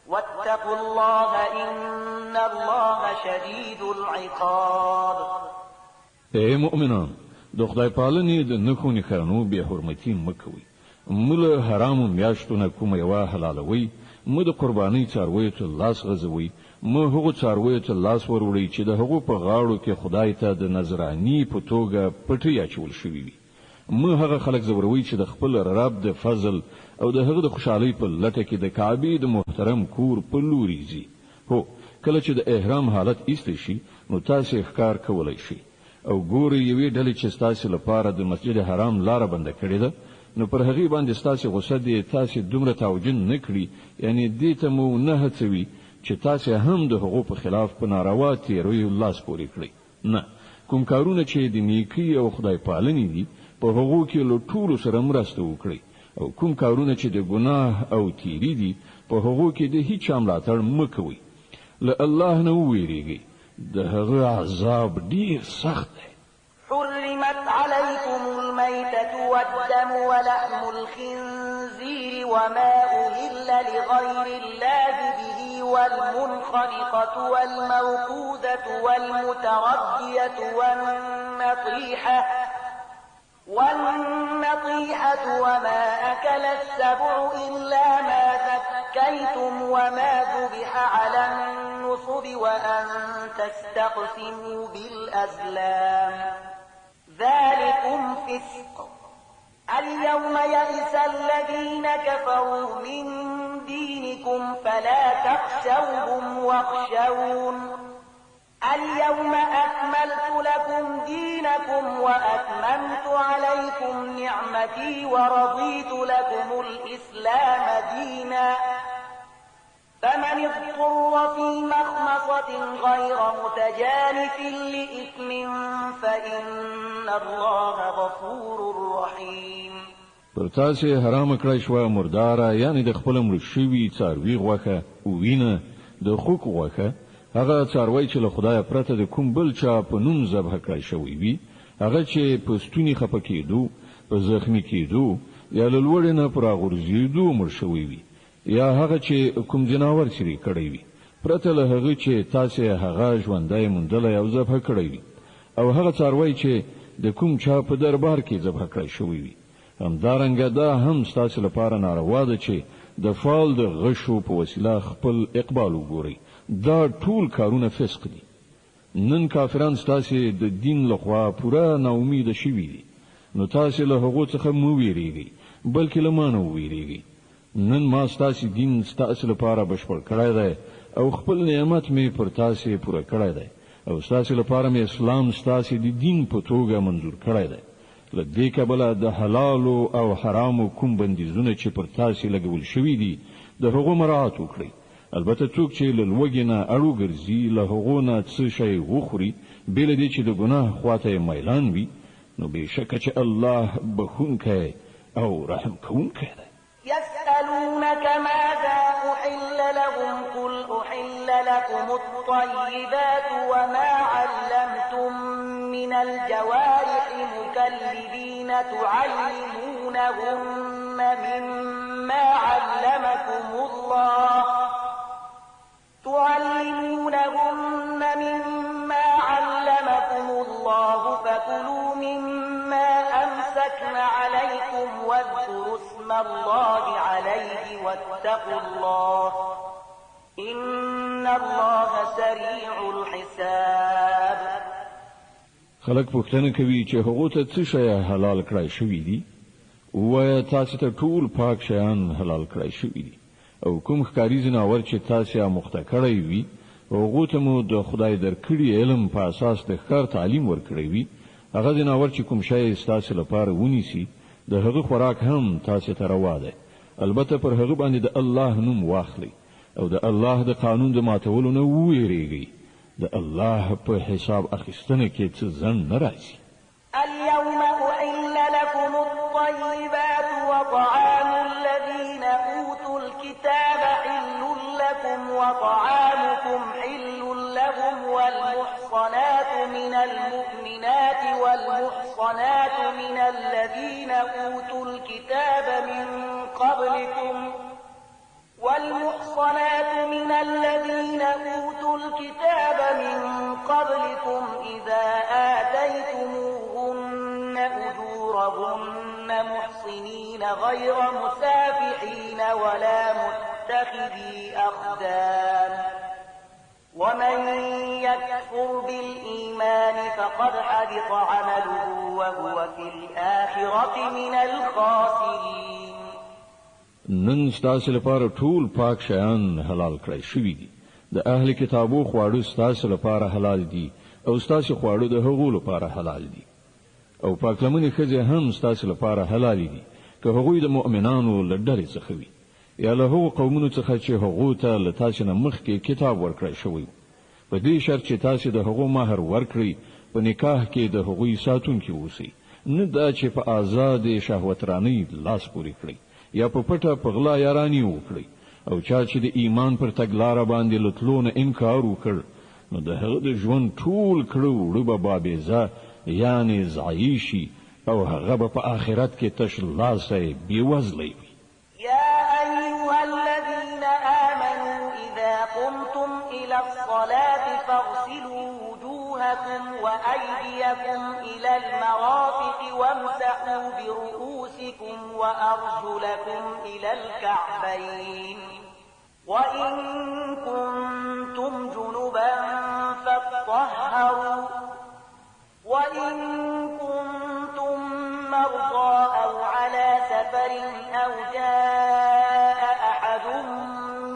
واتقوا الله إن الله شديد العقاب. اے مؤمنان، د خدای پالنې د نښو نښانو بې حرمتي مه کوئ. مه له حرامو میاشتو نه کومه یوه حلالوئ، مه د قربانۍ څارویو ته لاس غځوئ، مه هغو څارویو ته لاس وروړئ چې د هغو په غاړو کې خدای ته د نذراني په توګه پټۍ اچول شوي وي. مه هغه خلک ځوروئ چې د خپل رب د فضل او د هغه د خوشحالۍ په لټه کې د کعبې د محترم کور په لوري ځي. هو، کله چې د احرام حالت ایسته شي نو تاسې ښکار کولی شئ او ګورئ یوې ډلې چې ستاسې لپاره د مسجد حرام لاره بنده کړې ده، نو پر هغې باندې ستاسې غصه دې تاسې دومره توجن نه کړي، یعنی دې ته مو نه هڅوي چې تاسې هم د هغو په خلاف په ناروا تېرویو لاس پورې کړئ. نه، کوم کارونه چې د نیکۍ او خدای پالنې دي په هغو کې له ټولو سره مرسته وکړئ، او کوم کارونه چې د ګناه او تیری دي په هغو کې د هیڅ چا ملاتړ مه کوئ. له الله نه وویریږئ، د هغه عذاب ډیر سخت دی. حرمت عليكم الميتة والدم ولحم الخنزير وما أهل لغير الله به والمنخنقة والموقوذة والمتردية والنطيحة وما أكل السبع إلا ما ذكيتم وما ذبح على النصب وأن تستقسموا بالأزلام ذلكم فسق. اليوم يئس الذين كفروا من دينكم فلا تخشوهم واخشون اليوم أكملت لكم دينكم وأتممت عليكم نعمتي ورضيت لكم الإسلام دينا فمن اضطر في مخمصة غير متجانف لإثم فإن الله غفور رحيم. پر تاسې حرام کړی شوه مرداره، یعنی د خپل مړ شوي څاروي غوښه، وینه، د خوک غوښه، هغه څاروی چې له خدایه پرته د کوم بل چا په نوم ذبح کړی شوی وي، هغه چې په ستوني خفه کېدو، په زخمي کېدو یا له لوړې نه په راغورځېدو مړ شوی وي، یا هغه چې کوم جناور شری کړی وي پرته له هغه چې تاسې هغه ژوندی موندلی او ذبح کړی وي، او هغه څاروی چې د کوم چا په دربار کې ذبح کړی شوی وي. همدارنګه دا هم ستاسې لپاره ناروا ده چې د فال د غشو په وسیله خپل اقبال وګورئ. دا ټول کارونه فسق دي. نن کافران ستاسې د دین لخوا پوره ناامیده شوي دي، نو تاسې له هغو څخه مه ویریږئ، بلکې له ما نه وویریږئ. نن ما ستاسې دین ستاسې لپاره بشپړ کړی دی او خپل نعمت مې پر تاسې پوره کړی دی، او ستاسې لپاره مې اسلام ستاسې د دین په توګه منظور کړی دی. له دې کبله د حلالو او حرامو کوم بندیزونه چې پر تاسې لګول شوي دي د هغو مراعات وکړئ. البته څوک چې له لوږې نه اړو ګرځي، له هغو نه څه شی وخوري بې له دې چې د ګناه خواته یې میلان وي، نو بېشکه چې الله بخونکی او رحم کوونکی دی. يسألونك ماذا أحل لهم قل أحل لكم الطيبات وما علمتم من الجوارح مكلبين تعلمونهن مما علمكم الله فكلوا مما أمسكن عليكم واذكروا اسم الله عليه واتقوا الله إن الله سريع الحساب. خلق پوښتنه کوي چې هغه ته څه شی حلال کړی شوی دي، وایه تاسو ته ټول پاک شیان حلال کړی شوی دي، او کوم ښکاري ځناور چې تاسو یې مخته کړی وي هغه ته مو د خدای درکړي علم په اساس د ښکار تعلیم ورکړی وي، هغه ځناور چې کوم شی ستاسو لپاره ونیسي د هغه خوراک هم تاسو ته روا ده، البته پر هغه باندې د الله نوم واخلي او د الله د قانون د ماتولو نه ویریږي د الله په حساب اخیستنه کې څه ځن نه راځي. اليوم أحل لكم الطيبات وطعام الذين أوتوا الكتاب حل لكم وطعامكم حل لهم والمحصنات من المؤمنات والمحصنات من الذين أوتوا الكتاب من قبلكم إذا آتيتموهن أجورهن محصنين غير مسافحين ولا متخذي أخدان ومن يكفر بالإيمان فقد حبط عمله وهو في الآخرة من الخاسرين. نن ستاسو لپاره ټول پاک شیان حلال کړی شوي دي. د اهل کتابو خواړه ستاسو لپاره حلال دي او ستاسو خواړه د هغو لپاره حلال دي. او پاک لمنې ښځې هم ستاسو لپاره حلال دي که هغوی د مؤمنانو له ډلې څخه وي یا له هغو قومونو څخه چې هغو ته له تاسو نه مخکې کتاب ورکړی شوی په دې شرط چې تاسو د هغو مهر ورکړئ په نکاح کې د هغوی ساتونکي اوسئ، نه دا چې په آزاد شهوترانۍ لاس پورې کړئ یا په پټه په غلا یاراني وکړئ. او چا چې د ایمان پر تګلاره باندې لتلو نه انکار وکړ نو د هغه د ژوند ټول کړه وړه به بابیزه یعنی ضایع شي او هغه به په آخرت کې تش لاسه بېوزلی وي. يا أيها الذين آمنوا إذا قمتم إلى الصلاة فاغسلوا وجوهكم وأيديكم إلى المرافق وامسحوا برؤوسكم وأرجلكم إلى الكعبين وإن كنتم جنبا فاطهروا وإن كنتم مرضى أو على سفر أو جاء أحد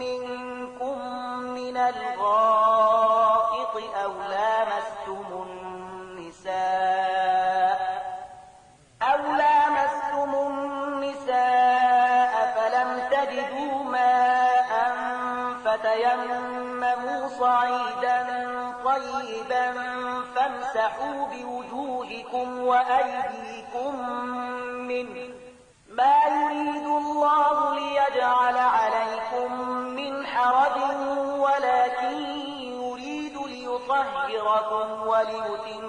منكم من الغائط أو لامستم النساء فلم تجدوا ماء فتيمموا صعيدا طيبا فامسحوا بوجوهكم وأيديكم منه ما يريد الله ليجعل عليكم من حرج ولكن يريد ليطهركم وليتم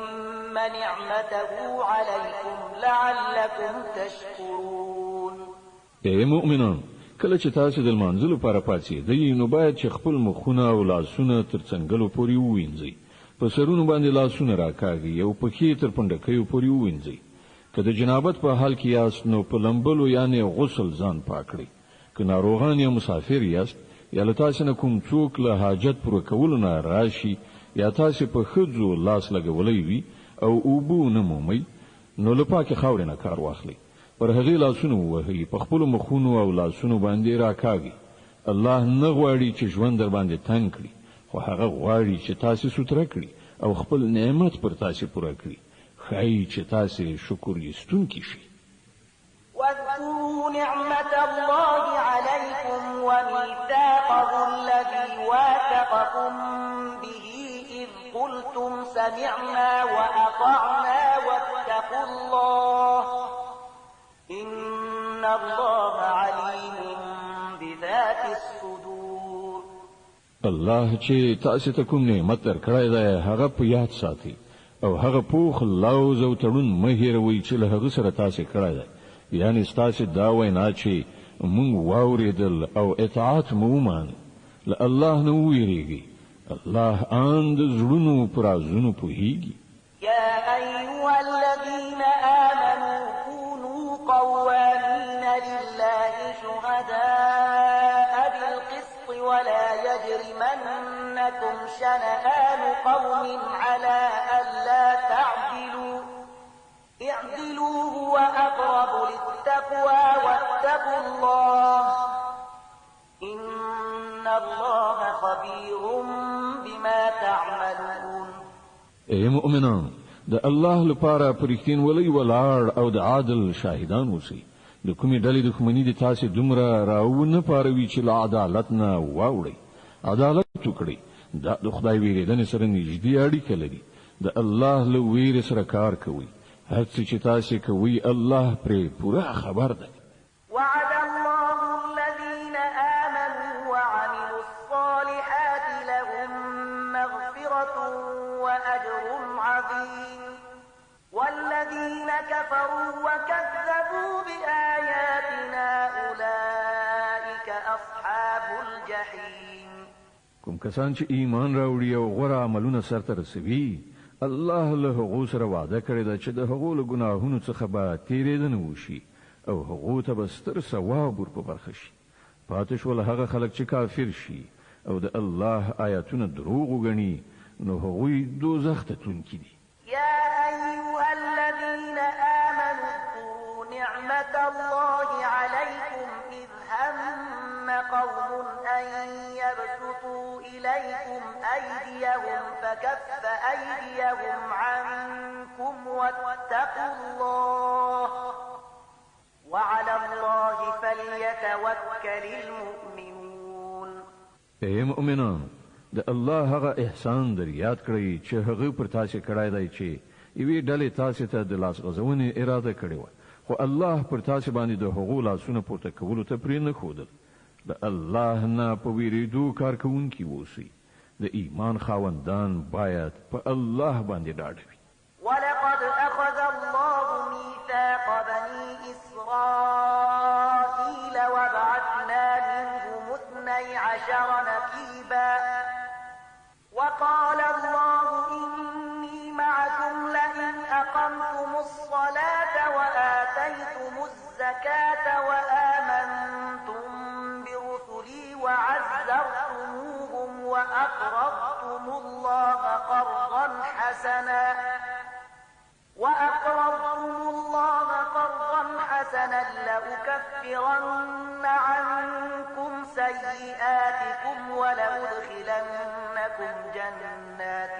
نعمته عليكم لعلكم تشكرون. اے مؤمنان، کله چې تاسو د لمانځلو لپاره پاڅېږئ نو باید چې خپل مخونه او لاسونه تر څنګلو پورې ووینځئ، په سرونو باندې لاسونه راکاږئ او پښې تر پنډکیو پورې ووینځئ. که د جنابت په حال کې یاست نو په لمبلو یعنی غسل ځان پاک کړئ. که ناروغان یا مسافر یاست یا له تاسو نه کوم څوک له حاجت پوره کولو نه راشي یا تاسو په ښځو لاس لګولی وي او اوبو نه مومئ نو له پاکې خاورې نه کار واخلئ، پر هغې لاسونه ووهئ، په خپلو مخونو او لاسونو باندې راکاږئ. الله نه غواړي چې ژوند در باندې تنګ کړي، خو هغه غواړي چې تاسو ستره کړي او خپل نعمت پر تاسو پوره کړي. ښایي چې تاسو شکر ایستونکي شئ. واذكروا نعمة الله عليكم وميثاقه الذي واثقكم به إذ قلتم سمعنا وأطعنا واتقوا الله إن الله عليم بذات الصدور. الله چې تاسو ته کوم نعمت درکړی دی هغه په یاد ساتئ او هغه پوخ لوز او تړون مه هېروئ چې له هغه سره تاسو کړی دی، یعنی ستاسو دا وینا چې مونږ واورېدل او اطاعت مو ومانه. له الله نه وویریږئ، الله ان د زړونو په رازونو پوهیږي. يا أيها الذين آمنوا كونوا قوامين لله شهداء بالقسط ولا يجرمنكم شنآن قوم على ألا تعدلوا اعدلوا هو أقرب للتقوى واتقوا الله إن الله خبير بما تعملون. اے مؤمنان، د الله لپاره پرختین ولی ولاړ او د عادل شاهدان اوسئ. د کومې ډلې دښمني دي تاسې دومره راونه پاروي چې له عدالت نه واوړئ عدالت وکړئ دا د خدای ویریدنې سره نږدې اړیکه لري د الله له ویرې سره کار کوئ هر څه چې تاسې کوئ الله پرې پوره خبر دی وعد الله الذين آمنوا وعملوا الصالحات لهم مغفرة وأجر عظيم والذين كفروا وكذبوا بآياتنا أولئك أصحاب الجحيم کوم کسان چې ایمان راوړي او غوره عملونه سرته رسوي الله له هغو سره وعده کړی ده چې د هغو له ګناهونو څخه به تیریدنه وشي او هغو ته به ستر ثواب ور په برخه شي پاتې شول هغه خلک چې کافر شي او د الله آیاتونه دروغ وګڼي نو هغوی دوزخ ته تلونکي دي يا أيها الذين آمنوا اذكروا نعمة الله عليكم إذ هم قوم أن يبسطوا إليكم أيديهم فكف أيديهم عنكم واتقوا الله وعلى الله فليتوكل المؤمنون اے مؤمنان د الله هغه احسان در یاد کړئ چې هغه پر تاسو کړای دی چې یوې ډلې تاسو ته د لاس غزونې اراده کړې و خو الله پر تاسو باندې د هغو لاسونه پورته کولو ته پرې نه ښودل د الله نه په ویریدو کار کوونکي اوسئ د ایمان خاوندان باید په الله باندې ډاډ وي ولقد أخذ الله ميثاق بني إسرائيل وبعثنا منهم 12 نقيبا وقال الله إني معكم لئن أقمتم الصلاة وآتيتم الزكاة وآمنتم برسلي وعزرتموهم وأقرضتم الله قرضا حسنا لأكفرن عنكم سيئاتكم ولأدخلنكم جنات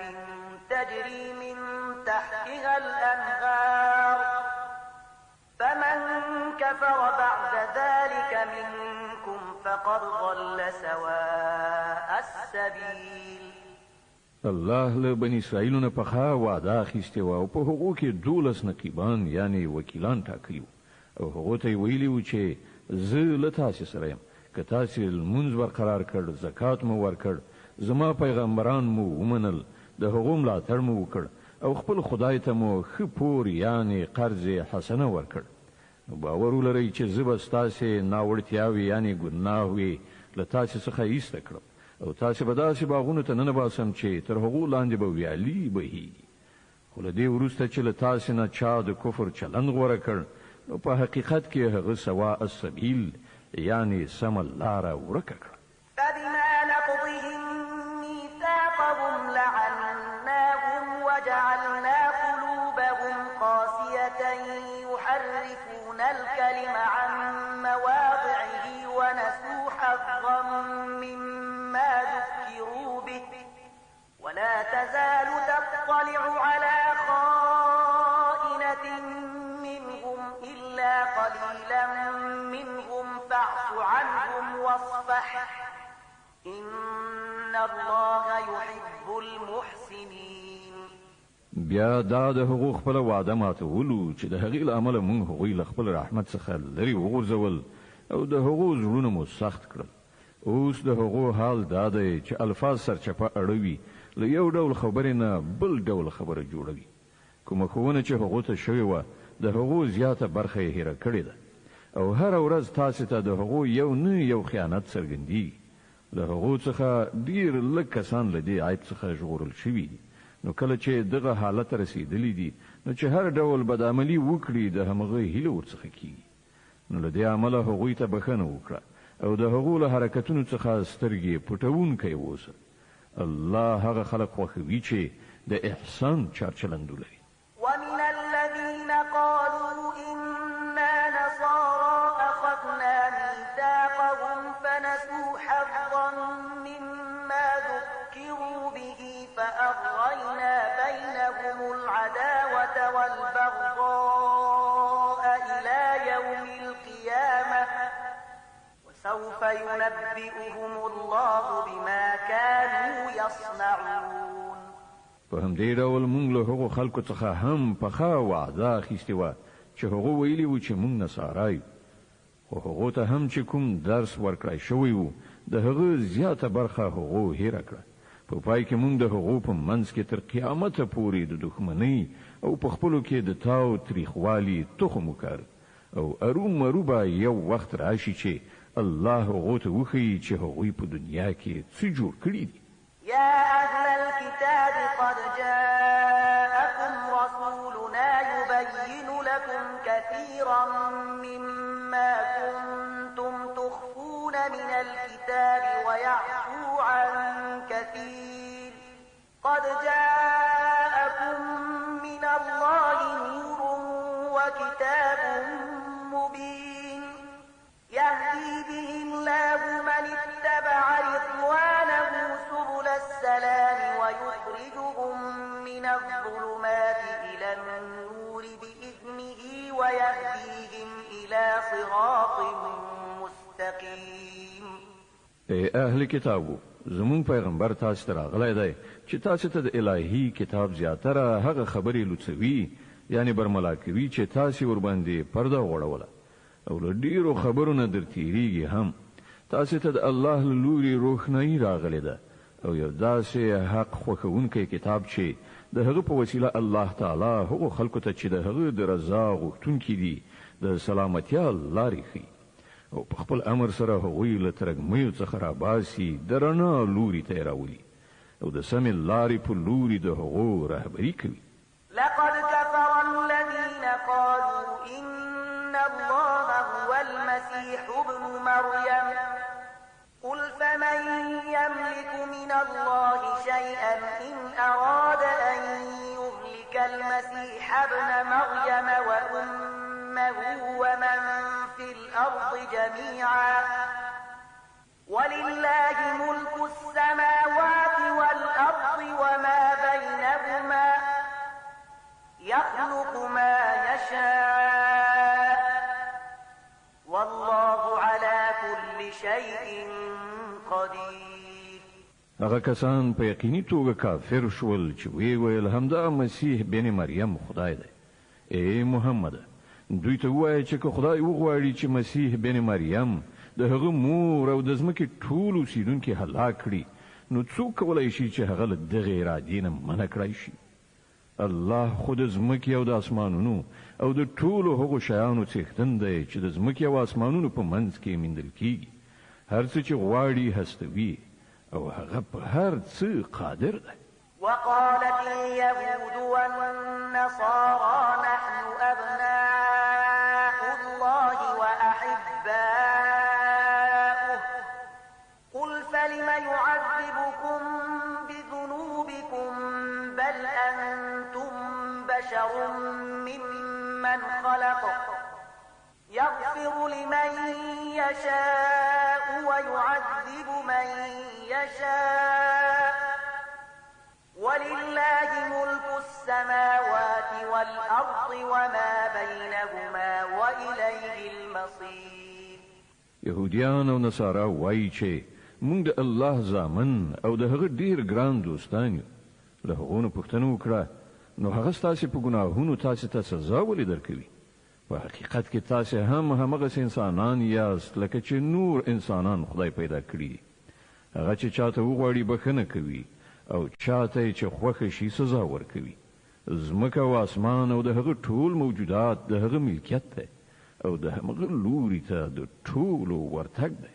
تجري من تحتها الأنهار فمن كفر بعد ذلك منكم فقد ضل سواء السبيل الله له بني اسرائیل نه په وعده اخیستې و او په هغو کې 12 نقیبان یعنی وکیلان ټاکلي او هغه ته ویلي و چې زه له تاسو سره یم که تاسو المنځ برقرار کړ زکات مو ورکړ زما پیغمبران مو ومنل د هغو ملاتړ مو وکړ او خپل خدای ته مو خپور یعنی قرض حسنه ورکړ باور ولرئ چې زه به تاسو ناوړتیاوي یعنی ګناهوي له تاسو څخه ایسته کړم او تاسو به داسې باغونو ته نه باسم چې تر هغو لاندې به ویالي بهیږي خو له دې وروسته چې له تاسو نه چا د کفر چلند غوره کړ نو په حقیقت کې هغه سواء السبیل یعنی سم لاره ورکه کړه فبما نقضهم ميثاقهم لعناهم وجعلنا قلوبهم قاسية يحرفون الكلم عن مواضعه ونسوا حظا مما ذكروا به ولا تزال تطلع على خائنة منهم إلا قليلا منهم فاعف عنهم واصفح إن الله يحب المحسنين بیا دا د حقوق خپل وعده ماتولو چې د هغې له امله موږ هغوی له خپل رحمت څخه لرې وغورځول او د هغو زړونه مو سخت کړل اوس د هغو حال دا دی چې الفاظ سرچپه اړوي له یو ډول خبرې نه بل ډول خبره جوړوي کومه ښوونه چې هغو ته شوې وه د هغو زیاته برخه یې هیره کړې ده او هره ورځ تاسو ته د هغو یو نه یو خیانت څرګندېږي له هغو څخه ډېر لږ کسان له دې عیب څخه ژغورل شوي دي نو کله چې دغه حالت رسیدلی دي نو چې هر ډول بدعملي وکړي د همغه هیله ورڅخه کیږي نو له دې عمله هغوی ته بخښنه وکړه او د هغو له حرکتونو څخه سترګې پټوونکی اوسه الله هغه خلق خوښوي چې د احسان چارچلند لري ومن الذين قالوا إنا نصارى أخذنا ميثاقهم فنسوا حظا مما ذكروا به فأغرينا بينهم العداوة والبغضاء إلى يوم القيامة سوف ينبئهم الله بما كانوا يصنعون. په همدې ډول موږ له هغو خلکو څخه هم پخه وعده اخیستې وه چې هغه ویلي وو چې موږ نصارا یو، خو هغو ته هم چې کوم درس ورکړی شوی وو د هغه زیاته برخه هغو هیره کړه. په پای کې موږ د هغو په منځ کې تر قیامته پورې د دښمنۍ او په خپلو کې د تاو تریخوالي تخم وکړ، او ارومرو به یو وخت راشي چې الله هغو ته وښیي چې هغوی په دنیا کې څه جوړ کړي دي. يا أهل الكتاب قد جاءكم رسولنا يبين لكم كثيرا مما كنتم تخفون من الكتاب ويعفو عن كثير. قد جاءكم من الله نور وكتاب مبين يهدي به الله من اتبع رضوانه سبل السلام ويخرجهم من الظلمات إلى النور بإذنه ويهديهم إلى صراط مستقيم. ای اهل کتابو، زمون پیغمبر تاسو ته راغلی دی چې تاسو ته د الهي کتاب زیاتره هغه خبرې لوڅوي، یعنی برملا کوي چې تاسو ور باندې پرده وړوله، او له ډیرو خبرونو درتیریږي هم. تاسو ته د الله له لوري روښنايي راغلی ده، او یو داسې حق خوښونکی کتاب چې د هغه په وسیله الله تعالی هغو خلکو ته چې د هغه د رضا غوښتونکي دي د سلامتیا لارې ښیي، او په خپل امر سره هغوی له ترږمیو څخه راباسي، د رڼا لوري ته یې راولي، او د سمې لارې په لوري د هغو رهبري کوي. لقد كفر الذين قالوا إن الله هو المسيح ابن مريم قل فمن يملك من الله شيئا إن أراد أن يهلك المسيح ابن مريم وأمه ومن في الأرض جميعا ولله ملك السماوات والأرض وما بينهما يخلق ما يشاء والله على كل شيء قدير. هغه کسان په یقیني توګه کافر شول چې وی ویل همدا مسیح بن مریم خدای دی. ای محمد، دوی ته وایي چې که خدای وغواړي چې مسیح بن مریم د هغه مور او د ځمکې ټول اوسیدونکي هلاک کړي، نو څوک کولی شي چې هغه له دغې ارادې نه منع کړی شي؟ الله خود ځمکې او د اسمانونو او د ټولو هغو شیانو څښتن دی چې د ځمکې او اسمانونو په منځ کې میندل کیږي. هر څه چې غواړي هستوي، او هغه په هر څه قادر دی. وقالت اليهود والنصارى نحن أبناء الله وأحباؤه قل فلم يعذبكم بذنوبكم بل أنتم بشر ممن خلق يغفر لمن يشاء ويعذب من يشاء ولله ملك السماوات والأرض وما بينهما وإليه المصير. يهوديان او نصارا وایي چې موږ د الله زامن او د هغه ډیر ګران دوستان یو. له هغو نه پوښتنه وکړه، نو هغه ستاسې په ګناهونو تاسې ته سزا ولې درکوي؟ په حقیقت کې تاسې هم همغسې انسانان یاست لکه چې نور انسانان خدای پیدا کړي. هغه چې چاته وغواړي بخښنه کوي، او چاته چې خوښه شي سزا ورکوي. ځمکه او اسمان او د هغه ټول موجودات د هغه ملکیت دی، او د هغه لوري ته د ټولو ورتګ دی.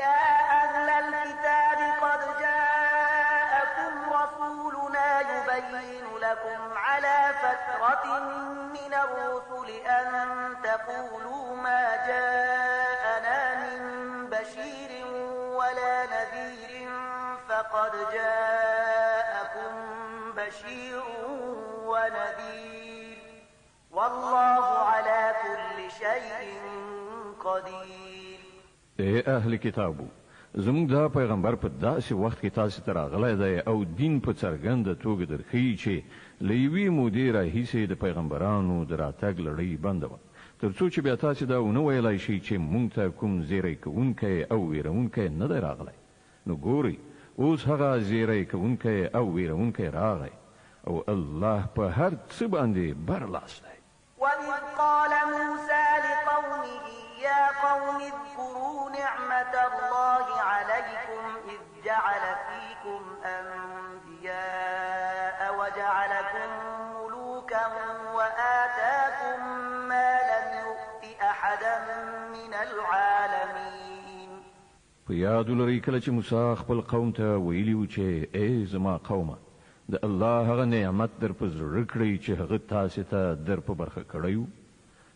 يا أهل الكتاب قد جاءكم رسولنا يبين لكم على فترة من الرسل أن تقولوا ما جاءنا من بشير ولا نذير فقد جاءكم بشير ونذير والله على كل شيء قدير. ای اهل کتابو، زموږ دا پیغمبر په داسې وخت کې تاسو ته راغلی دی او دین په څرګنده توګه درښیي چې له یوې مودې راهیسې د پیغمبرانو د راتګ لړۍ بنده وه. تر څو چې بیا تاسو دا ونه ویلای شي چې مونږ ته کوم زیری کوونکی او ویرونکی نه دی راغلی نو ګوري اوس هغه زیری کوونکی او ویرونکی راغی او الله په هر څه باندې برلاس دی. وإذ قال موسى لقومه يا قوم اذكروا نعمة الله عليكم إذ جعل فيكم أنبياء وجعلكم ملوكا وآتاكم ما لم يؤت أحدا من العالمين. په یاد لرئ کله چې موسی خپل قوم ته ویلي و چې ای زما قومه د الله هغه نعمت در په زړه کړئ چې هغه تاسو ته در په برخه کړی و.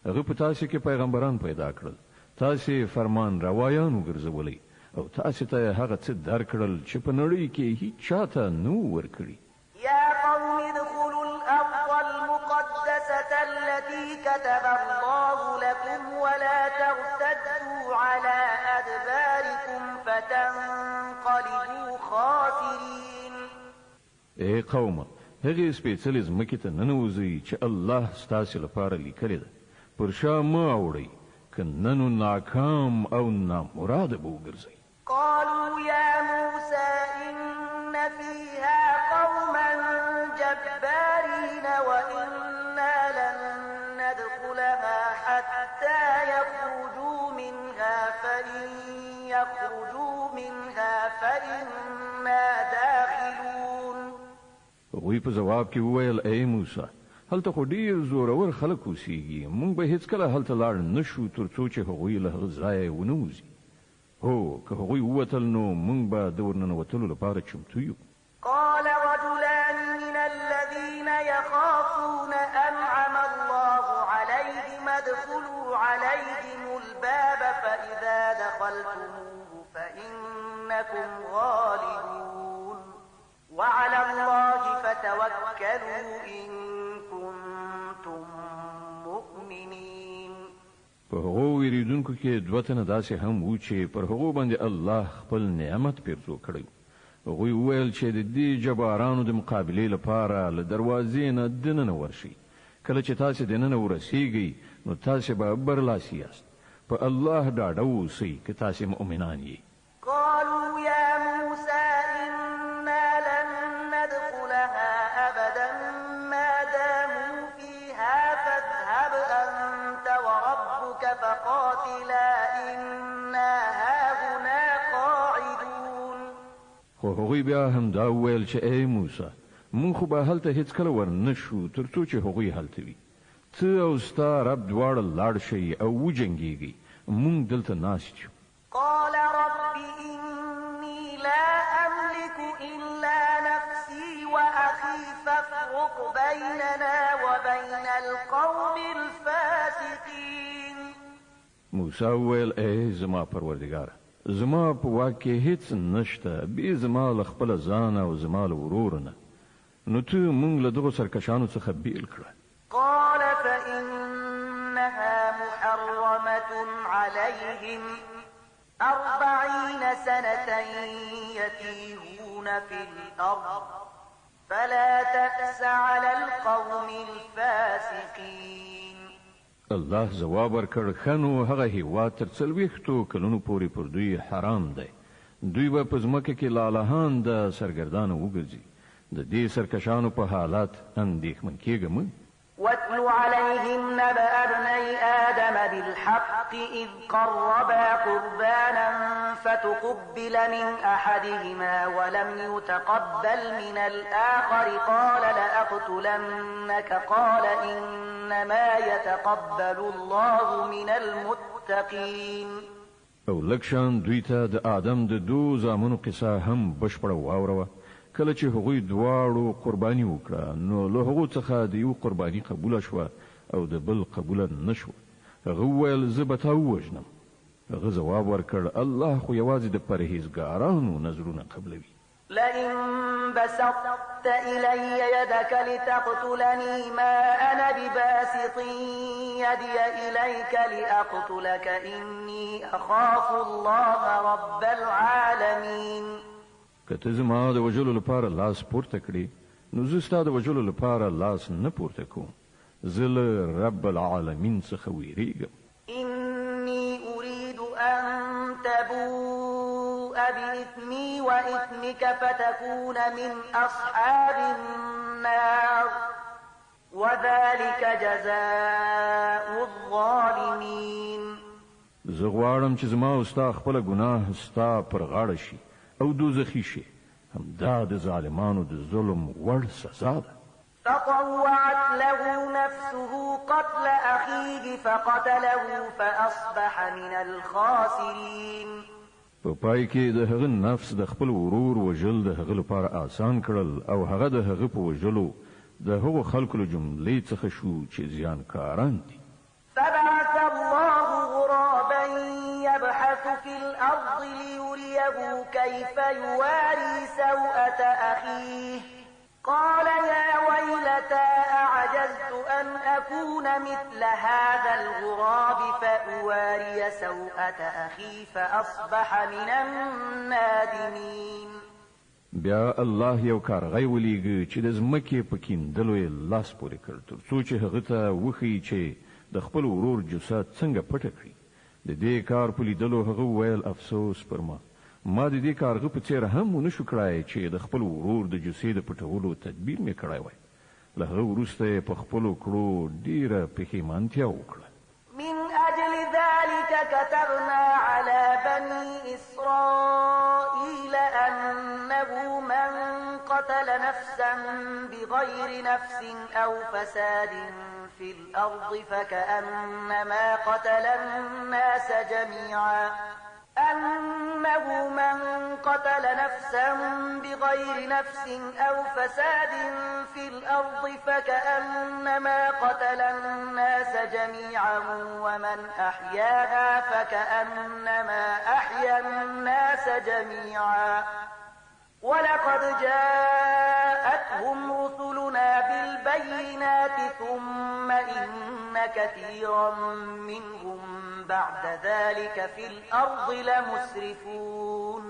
هغه په تاسو کې پیغمبران پیدا کړل، تاسو فرمان روایان وګرځولئ او تاسو ته هغه څه درکړل چې په نړۍ کې هیڅ چاته نو ورکړي. يا قوم ادخلوا الأرض المقدسة التي كتب الله لكم ولا ترتدوا على أدباركم فتنقلبوا خاسرين. ای قومه هغه سپېڅلې ځمکې ته ننوځئ چې الله ستاسو لپاره لیکلې ده، پر شا مه اوړئ که نه نو ناکام او نامراده به وګرځئ. قالوا يا موسى إن فيها قوما جبارين وإنا لن ندخلها حتى يخرجوا منها فإن يخرجوا منها فإنا داخلون. هغوی په جواب کې وویل ای موسی هلته خو ډیر زورور خلک اوسېږي، موږ به هیڅکله هلته لاړ نه شو تر څو چې هغوی له هغه ځایه ونه وځي. هو که هغوی ووتل نو موږ به د ورننوتلو لپاره چمتو یو. قال رجلان من الذين يخافون أنعم الله عليهم ادخلوا عليهم الباب فإذا دخلتموه فإنكم غالبون وعلى الله فتوكلوا إن كنتم مؤمنين. په هغو ویریدونکو کې دوه تنه داسې هم وو چې پر هغو باندې الله خپل نعمت پیرزو کړی. هغوی وویل چې د دې جبارانو د مقابلې لپاره له دروازې نه دننه ورشي. کله چې تاسو دننه ورسیږئ نو تاسو به برلاسي یاست. په الله ډاډه اوسئ که تاسو مؤمنان یئ. قالوا يا موسى إنا لن ندخلها أبدا ما داموا فيها فاذهب أنت وربك فقاتلا إنا هاهنا قاعدون. خو هغوی بیا هم دا وویل چې ای موسی مونږ خو به هلته هیڅکله ور نه شو تر څو چې هغوی هلته وي. ته او ستا رب دواړه لاړ شئ او وجنګېږئ، مونږ دلته ناست یو. قال رب إني لا أملك إلا نفسي وأخي فافرق بيننا وبين القوم الفاسقين. موسی وویل ای زما پروردګاره زما په واک کې هیڅ نشته بې زما له خپل ځان او زما له ورور نه، نو ته مونږ له دغو سرکشانو څخه بیل کړه. قال فإنها محرمة عليهم 40 سنة يتيهون في الأرض فلا تأس على القوم الفاسقين. الله جواب ورکړ خنو هغه هیواد تر 40 کلونو پورې پر دوی حرام دی. دوی به په ځمکه کې لالهان د سرګردانه وګرځي. د دې سرکشانو په حالات اندېښمن کېږه مه. واتل عليهم نبأ ابني آدم بالحق إذ قربا قربانا فتقبل من أحدهما ولم يتقبل من الآخر قال لأقتلنك قال إنما يتقبل الله من المتقين. او لکشان دوی ته د آدم د دو زامنو قصه هم بشپړه واوروه. کله چې هغوی دواړو قرباني وکړه نو له هغو څخه د یو قرباني قبوله شوه او د بل قبوله نه شوه. هغه وویل زه به تا ووژنم. هغه ځواب ورکړ الله خو یوازې د پرهیزګارانو نظرونه قبلوي. لئن بسطت إلي يدك لتقتلني ما أنا بباسط يدي إليك لأقتلك إني أخاف الله رب العالمين. که ته زما د وژلو لپاره لاس پورته کړې نو زه ستا د وژلو لپاره لاس نه پورته کوم. زه له رب العالمین څخه ویریږم. إني أريد أن تبوء بإثمي وإثمك فتكون من أصحاب النار وذلك جزاء الظالمين. زه غواړم چې زما او ستا خپله ګناه ستا پر غاړه شي او دوزخي شي. همدا د ظالمانو د ظلم وړ سزا ده. فطوعت له نفسه قتل أخيه فقتله فأصبح من الخاسرين. په پای کې د هغه نفس د خپل ورور وژل د هغه لپاره آسان کړل او هغه د هغه په وژلو د هغو خلکو له جملې څخه شو چې زیانکاران دي. فبعث الله غرابا يبحث في الأرض ليريه كيف يواري سوءة أخيه قال يا ويلتى أعجزت أن أكون مثل هذا الغراب فأواري سوءة أخي فأصبح من النادمين. بیا الله یو کارغی ولیږي چې د ځمکې په کیندلو یې لاس پورې کړ تر څو چې هغه ته وښیي چې د خپل ورور جثه څنګه پټه کړي. د دې کار په لیدلو هغه وویل افسوس پر ما د دې کارغه په څیر هم ونه شو کړای چې د خپل ورور د جثې د پټولو تدبیر مې کړی وای. له هغه وروسته یې په خپلو کړو ډیره پښیمانتیا وکړه. من أجل ذلك كتبنا على بني إسرائيل أنه من قتل نفسا بغير نفس أو فساد في الأرض فكأنما قتل الناس جميعا أنه من قتل نفسا بغير نفس أو فساد في الأرض فكأنما قتل الناس جميعا ومن أحياها فكأنما أحيا الناس جميعا ولقد جاءتهم رسلنا بالبينات ثم إن كثيرا منهم بعد ذلك في الأرض لمسرفون.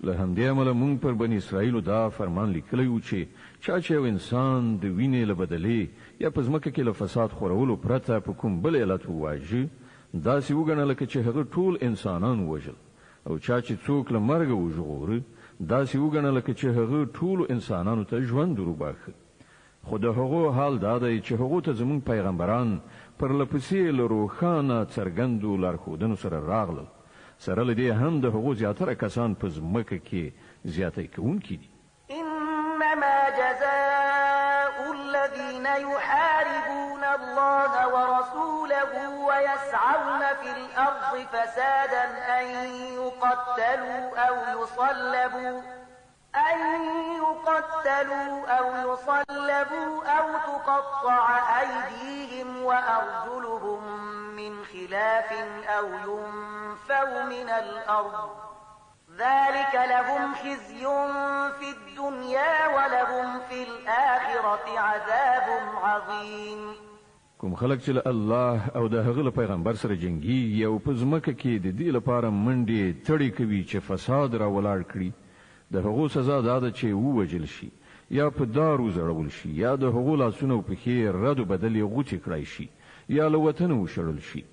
له همدې امله موږ پر بني اسرائیلو دا فرمان لیکلی و چې چا چې یو انسان د وینې له بدلې یا په ځمکه کې له فساد خورولو پرته په کوم بل علت وواژه داسې وګڼه لکه چې هغه ټول انسانان وژل او چا چې څوک له مرګه وژغوره داسې وګڼه لکه چې هغه ټولو انسانانو ته ژوند وروباښه. خو د هغو حال دا دی چې هغو ته زموږ پیغمبران پر لپسې له روښانه څرګندو لارښودنو سره راغلل. سره له دې هم د هغو زیاتره کسان په ځمکه کې زیاتی کوونکي دي. إنما جزاء الذين يحاربون الله ورسوله ويسعون في الأرض فسادا أن يقتلوا أو يصلبوا أو تقطع أيديهم وأرجلهم من خلاف أو ينفوا من الأرض ذلك لهم خزي في الدنيا ولهم في الآخرة عذاب عظيم. کوم خلک چې الله او د هغه پیغمبر سره جنگي او په ځمکه کې د دې لپاره منډې تړي کوي چې فساد را ولاړ کړي د هغو سزا دا ده چې ووجل شي یا په دارو زړول شي یا د هغو لاسونه په خیر رد بدل غوټي کړای شي یا له وطن وشړل شي.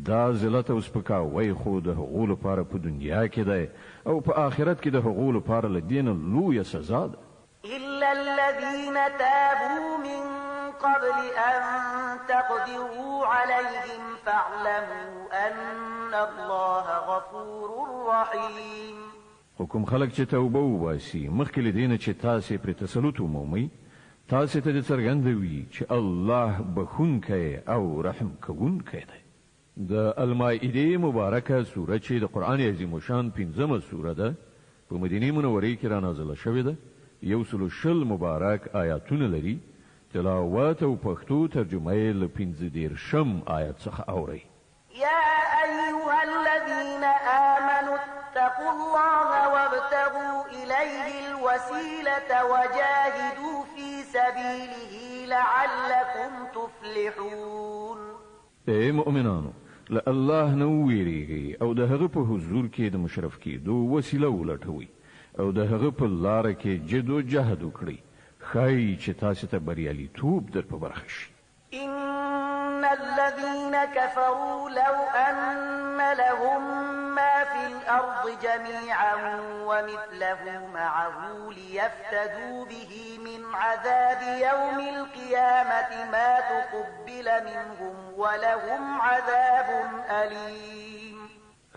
دا ذلت او سپکاوی خو د هغو لپاره په دنیا کې ده او په آخرت کې د هغو لپاره لدین لویه سزا ده. إلا الذين تابوا من قبل أن تقدروا عليهم فاعلموا أن الله غفور رحيم. حکم خلق چې توبه وباسي مخکې لدینه چې تاسو پر تسلط ومومئ تاسو ته څرګندوي چې الله بخونکی او رحم کوونکی دی. د المائده مبارکه سوره چې د قران عظیم شان 15مه سوره ده په مدینه منوره کې را نازله شوې ده. 100 مبارک آیاتونه لري. تلاوت او پښتو ترجمه یې له 15 آیات څخه اوري. يا أيها الذين آمنوا اتقوا الله وابتغوا إليه الوسيلة وجاهدوا في سبيله لعلكم تفلحون. اے مؤمنانو له الله نو ویریږئ او د هغه په حضور کې د مشرف کېدو وسیله ولټوئ او د هغه په لار کې جد او جهاد وکړئ ښایي چې تاسو ته بریالیتوب در په برخه شي. الذين كفروا لو أن لهم ما في الأرض جميعا ومثله معه ليفتدوا به من عذاب يوم القيامة ما تقبل منهم ولهم عذاب أليم.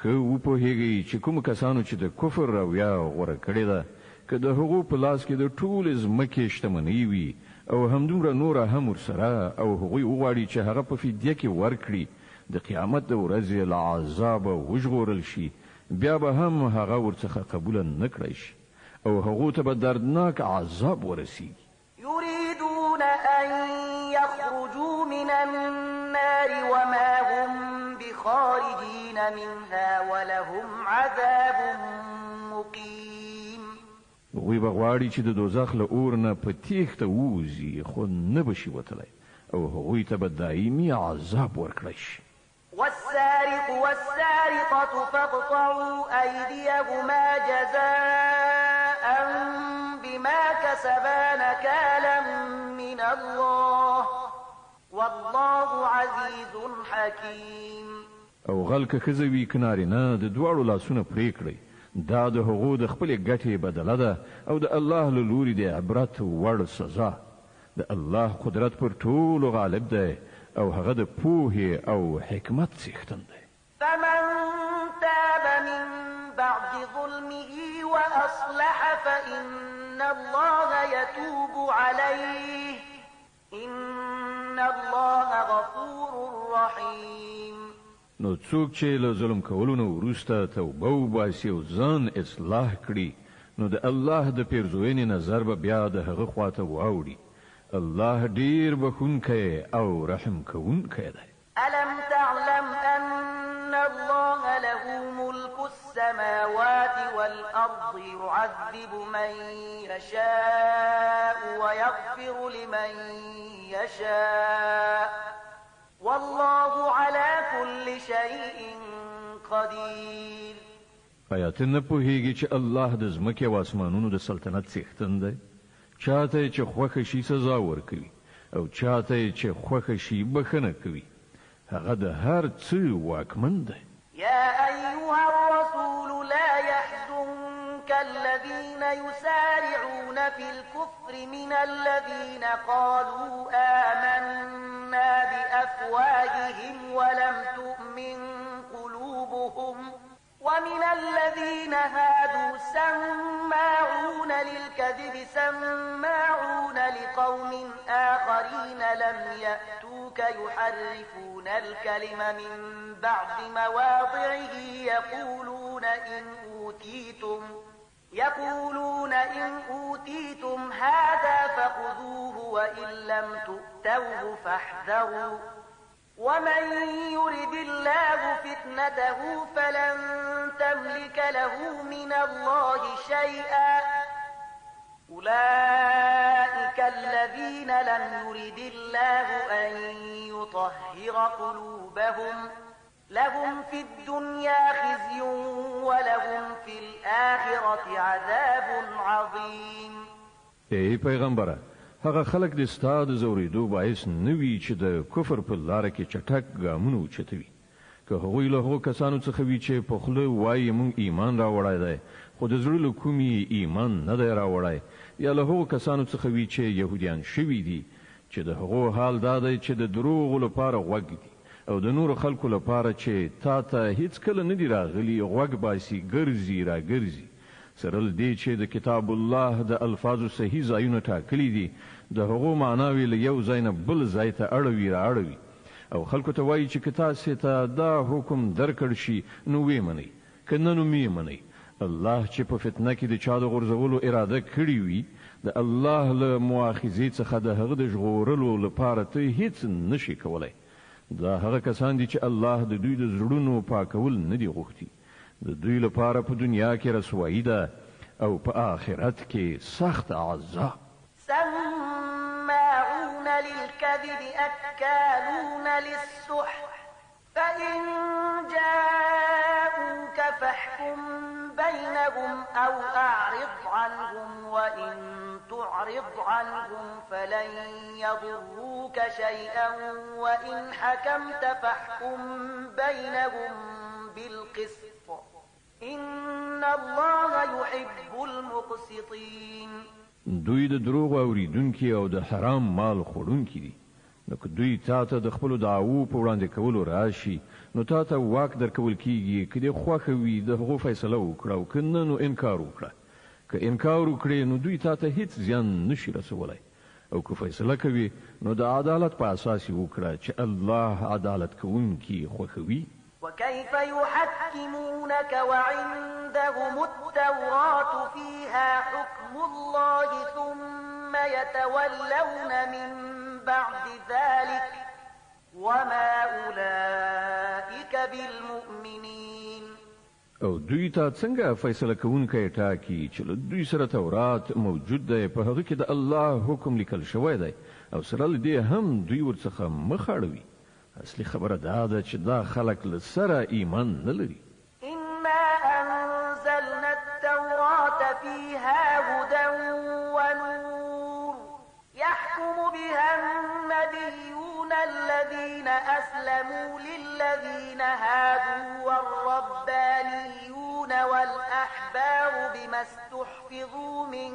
خو په هیږي چې کوم کسانو چې د کفر رویا غوړه کړې ده که د هغو په لاس کې د ټول ځمکې شتمنۍ وي او همدومره نوره هم ورسره او هغوی وغواړي چې هغه په فدیه کې ورکړي د قیامت د ورځې له عذابه وژغورل شي بیا به هم هغه ورڅخه قبوله نه کړی شي او هغو ته به دردناک عذاب ورسیږي. يريدون أن يخرجوا من النار وما هم بخارجين منها ولهم عذاب مقيم. هغوی به غواړي چې د دوزخ له اور نه په تیښته ووځي خو نه به شي وتلی او هغوی ته به دایمي عذاب ورکړی شي. والسارق والسارقة فاقطعوا أيديهما جزاء بما كسبا نكالا من الله والله عزيز حكيم. او غل که ښځه وي که نارینه د دواړو لاسونه پرې کړئ دا د هغو د خپلې ګټې بدله ده او د الله له لوري د عبرت وړ سزا. د الله قدرت پر ټولو غالب دی او هغه د پوهې او حکمت څښتن دی. فمن تاب من بعد ظلمه وأصلح فإن الله يتوب عليه إن الله غفور رحيم. نو څوک چې له ظلم کولو نه وروسته توبه وباسي او ځان اصلاح کړي نو د الله د پیرزوینې نظر به بیا د هغه خواته واوړي. الله ډیر بخونکی او رحم کوونکی دی. ألم تعلم أن الله له ملك السماوات والأرض يعذب من يشاء ويغفر لمن يشاء والله على كل شيء قدير. آیات نه پوهیږي چې الله د ځمکې او اسمانونو د سلطنت څښتن دی. چاته چې خوښه شي سزا ورکوي او چاته چې خوښه شي بخښنه کوي. هغه د هر څه واکمن دی. يا أيها الرسول لا يحزنك الذين يسارعون في الكفر من الذين قالوا آمنا بأفواههم ولم تؤمن قلوبهم ومن الذين هادوا سماعون للكذب سماعون لقوم آخرين لم يأتوك يحرفون الكلم من بعد مواضعه يقولون إن أوتيتم هذا فخذوه وإن لم تؤتوه فاحذروا ومن يرد الله فتنته فلن تملك له من الله شيئا أولئك الذين لم يرد الله أن يطهر قلوبهم لهم في الدنيا خزي ولهم في الآخرة عذاب عظيم. ای پیغمبره هغه خلک د ستا د زوریدو باعث نه وي چې د کفر په لاره کې چټک ګامونه اوچتوي. که هغوی له هغو کسانو څخه وي چې په خوله وایي موږ ایمان راوړی دی خو د زړه له کومې ایمان نه دی راوړی یا له هغو کسانو څخه وي چې یهودیان شوي دي چې د هغو حال دا دی چې د دروغو لپاره غوږ دي او د نورو خلکو لپاره چې تا ته هیڅ کله نه دي راغلي غوږ باسي ګرځي راګرځي سره له دې چې د کتاب الله د الفاظو صحیح ځایونه ټاکلي دي د هغو معناوې له یو ځای نه بل ځای ته اړوي رااړوي او خلکو ته وایي چې که تاسې ته دا حکم درکړ شي نو ویې منئ که نه نو مې منئ. الله چې په فتنه کې د چا د غورځولو اراده کړې وي د الله له مؤاخذې څخه د هغه د ژغورلو لپاره ته هیڅ نشي کولی. دا هغه کسان دي چې الله د دوی د زړونو پاکول نه دي غوښتي. د دوی لپاره په دنیا کې رسوایی ده او په آخرت کې سخت عذاب. سماعون للكذب أكالون للسحت فإن جاءوك فاحكم بينهم أو أعرض عنهم وإن تعرض فأعرض عنهم فلن يضروك شيئا وإن حكمت فاحكم بينهم بالقسط إن الله يحب المقسطين. دوی د دروغ اوریدونکي او د حرام مال خوړونکي دي. نو که دوی تاته د خپل دعوو په وړاندې کولو راشي نو تاته واک درکول کیږي که دې خوښه وي د هغو فیصله وکړه او که نه نو انکار وکړه. که انکار وکړې نو دوی تاته هیڅ زیان نشي رسولی او که فیصله کوي نو د عدالت په اساس یې وکړه چې الله عدالت کوونکي خوښوي. وكيف يحكمونك وعندهم التوراة فيها حكم الله ثم يتولون من بعد ذلك وما أولئك بالمؤمنين. او دوی ته څنګه فیصله کوونکی ټاکي چې له دوی سره تورات موجود دی په هغه کې د الله حکم لیکل شوی دی او سره له دې هم دوی ورڅخه مخ اړوي. اصلي خبره دا ده چې دا خلک له سره ایمان نه لري. إنا أنزلنا التوراة فيها هدى ونور يحكم بها النبيون الذين أسلموا للذين هادوا والربانيون والأحبار بما استحفظوا من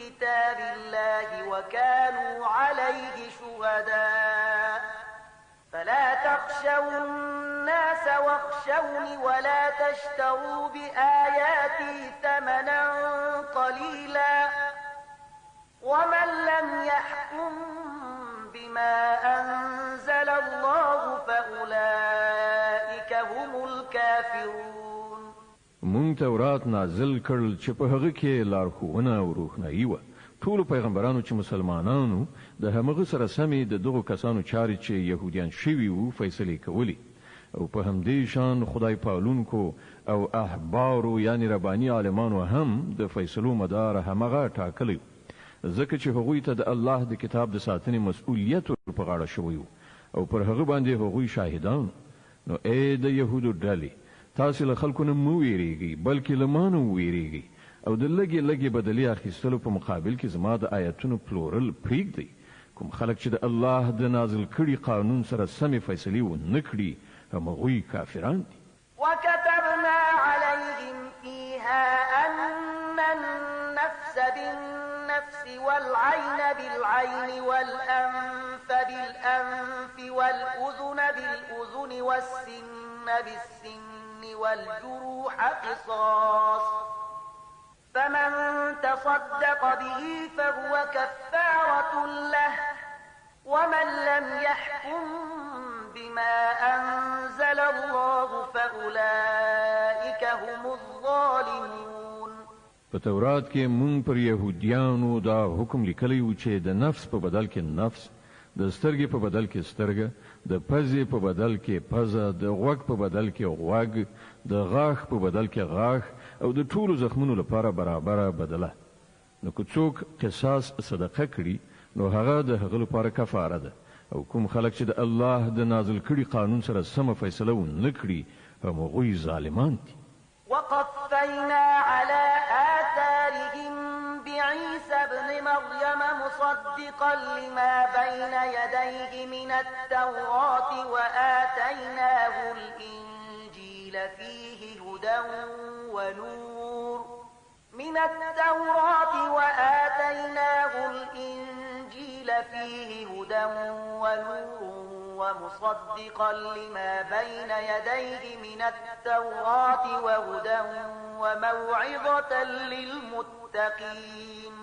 كتاب الله وكانوا عليه شهداء فلا تخشوا الناس واخشوني ولا تشتروا بآياتي ثمنا قليلا ومن لم يحكم بما أنزل الله فأولئك هم الكافرون. مونږ تورات نازل کړل چې په هغه کې لارښوونه او روښنايي وه. ټولو پیغمبرانو چې مسلمانانو د همغه سره سمې د دغو کسانو چارې چې يهوديان شوي وو فیصلې کولې او په همدې شان خدای پالونکو او احبارو یعنی رباني عالمانو هم د فیصلو مدار همغه ټاکلی ځکه چې هغوی ته د الله د کتاب د ساتنې مسؤلیت په غاړه شوی او پر هغه باندې هغوی شاهدان. نو اے د يهودو ډلې تاسو له خلکو نه مو ویریږئ بلکې له ما نه ویریږئ او د لګي لګي بدلی اخیستلو په مقابل کې زما د آیتونو پلورل پریږدئ. کوم خلک چې د الله د نازل کړي قانون سره سمې فیصلې ونه کړي همغوی کافران دي. وكتبنا عليهم فيها أن النفس بالنفس والعين بالعين والأنف بالأنف والأذن بالأذن والسن بالسن والجروح قصاص فمن تصدق به فهو كفارة له ومن لم يحكم بما أنزل الله فأولئك هم الظالمون. په تورات کې مونږ پر يهوديانو دا حکم لیکلی و چې د نفس په بدل کې نفس، د سترګې په بدل کې سترګه، د پزې په بدل کې پزه، د غوږ په بدل کې غوږ، د غاښ په بدل کې غاښ او د ټولو زخمونو لپاره برابره بدله. نو که څوک قصاص صدقه کړي نو هغه د هغه لپاره کفاره ده او کوم خلک چې د الله د نازل کړي قانون سره سم فیصله ونه کړي همغوی ظالمان دي. وقفينا على آثارهم بعيسى ابن مريم مصدقا لما بين يديه من التوراة وآتيناه الإنجيل فيه هدى ونور من التوراة وآتيناه الإنجيل فيه هدى ونور ومصدقا لما بين يديه من التوراة وهدى وموعظة للمتقين.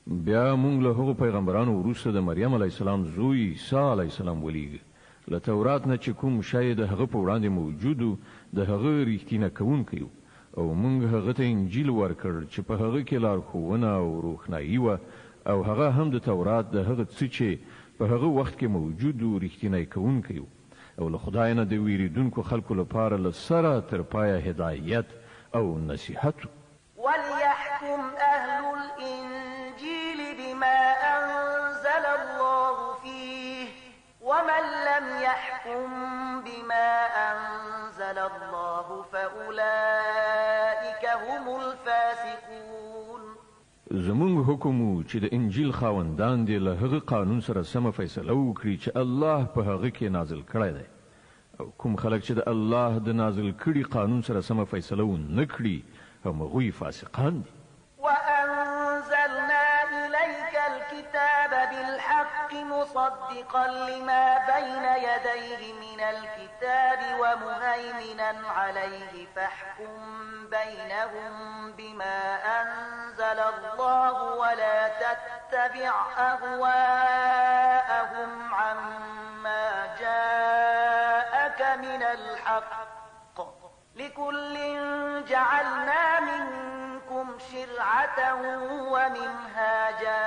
بیا مونږ له هغو پیغمبرانو وروسته د مریم علیه السلام زوی عیسی علیه السلام ولیږه. له تورات نه چې کوم شی د هغه په وړاندې موجود د هغه ریښتینه کوونکی او مونږ هغه ته انجیل ورکړ چې په هغه کې لارښوونه او روښنايي وه او هغه هم د تورات د هغه څه چې په هغه وخت کې موجود و ریښتینی کوونکی او له خدای نه د ویریدونکو خلکو لپاره له سره تر پایه هدایت او نصیحت. وليحكم أهل الإنجيل بما أنزل الله فيه ومن لم يحكم بما أنزل الله فأولئك هم الفاسقون. زمونږ حکم و چې د انجیل خاوندان دې له هغه قانون سره سمه فیصله وکړي چې الله په هغه کې نازل کړی دی او کوم خلک چې د الله د نازل کړي قانون سره سمه فیصله ونه کړي همغوی فاسقان دي. وأنزلنا إليك الكتاب بالحق مصدقا لما بين يديه من الكتاب ومهيمنا عليه فاحكم بينهم بما أنزل الله ولا تتبع أهواءهم عما جاءك من الحق لكل جعلنا منكم شرعة ومنهاجا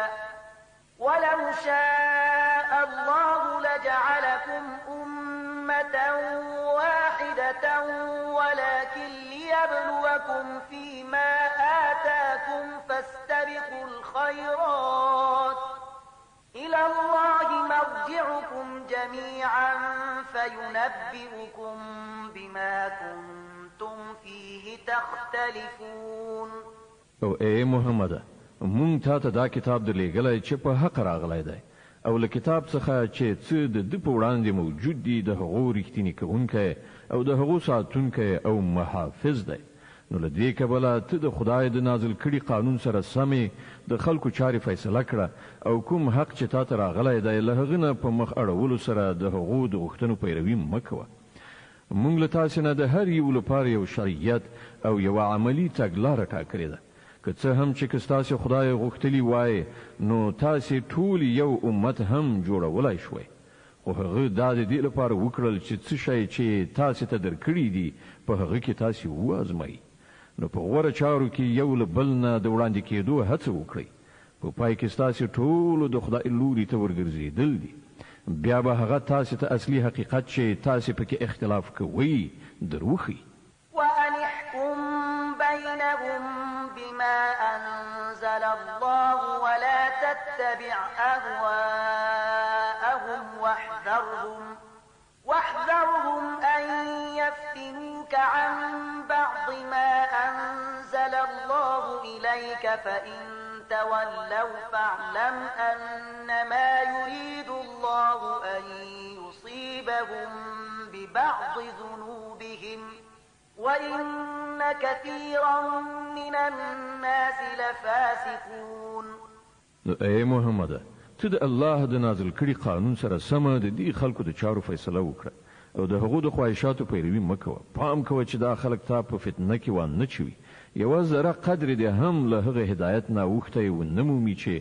ولو شاء الله لجعلكم أمة واحدة ولكن ليبلوكم فيما آتاكم فاستبقوا الخيرات إلى الله مرجعكم جميعا فينبئكم بما كنتم فيه تختلفون. او اے محمد مونږ ته دا کتاب درلېږلی چې په حق راغلی دی او له کتاب څخه چې څه د په وړاندې موجود دي د هغو رښتینی کوونکی او د هغو ساتونکی او محافظ دی. نو له دې کبله ته د خدای د نازل کړي قانون سره سمې د خلکو چارې فیصله کړه او کوم حق چې تا ته راغلی دی له هغه نه په مخ اړولو سره د هغو د غوښتنو پیروي مه کوه. مونږ له تاسې نه د هر یو لپاره یو شریعت او یو عملي تګلاره ټاکلې ده. که څه هم چې که ستاسې خدای غوښتلي وای نو تاسې ټول یو امت هم جوړولی شوی، خو هغه دا د دې لپاره وکړل چې څه شی چې تاسې ته درکړي دي په هغه کې تاسې وازمایي. نو په غوره چارو کې یو له بل نه د وړاندې کېدو هڅه وکړئ. په پای کې ستاسې ټولو د خدای لوري ته ورګرځېدل دي. بیا به هغه تاسې ته اصلي حقیقت چې تاسې پکې اختلاف کوئ دروښي. وأن احكم بينهم بما أنزل الله ولا تتبع أهواءهم واحذرهم أن يفتنوك عن بعض ما أنزل الله إليك فإن تولوا فاعلم أنما يريد الله أن يصيبهم ببعض ذنوبهم وإن كثيرا من الناس لفاسقون. اے محمد ته د الله د نازل کړي قانون سره سمه د دې خلکو د چارو فیصله وکړه او د هغو د خواهشاتو پیروي مه کوه. پام کوه چې دا خلک تا په فتنه کې وانه چوي. یوه ذره قدر دې هم له هغه هدایت نه اوښتی ونه مومي چې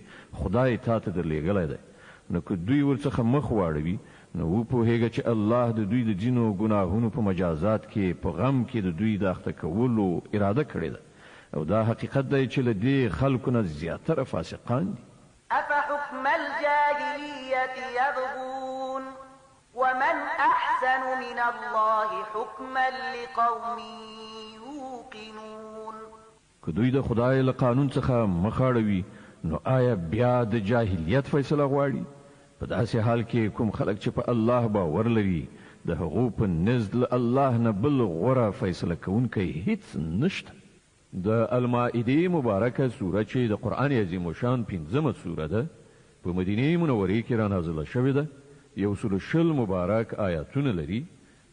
خدای تا ته درلېږلی دی. نو که دوی ورڅخه مخ واړوي نو وپوهېږه چې الله د دوی د ځینو ګناهونو په مجازات کې په غم کې د دوی د اخته کولو اراده کړې ده او دا حقیقت دی چې له دې خلکو نه زیاتره فاسقان دي. أفحكم الجاهلية يبغون ومن أحسن من الله حكما لقوم يوقنون. که دوی د خدای له قانون څخه مخ اړوي نو آیا بیا د جاهلیت فیصله غواړي؟ په داسې حال کې کوم خلک چې په الله باور لري د هغو په نزد له الله نه بل غوره فیصله کوونکی هیڅ نشته. د المائده مبارکه سوره چې د قرآن عظیم شان 15مه سوره ده په مدینه منورې کې را نازله شوې ده. 120 مبارک آیاتونه لري.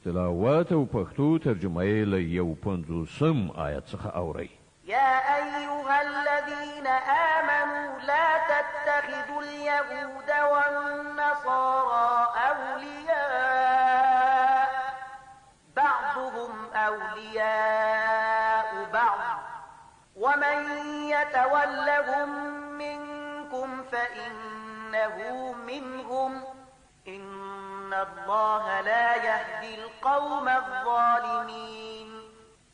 تلاوت او پښتو ترجمه یې له 50 آیت څخه اورئ. يا أيها الذين آمنوا لا تتخذوا اليهود والنصارى أولياء بعضهم أولياء بعض ومن يتولهم منكم فإنه منهم إن الله لا يهدي القوم الظالمين.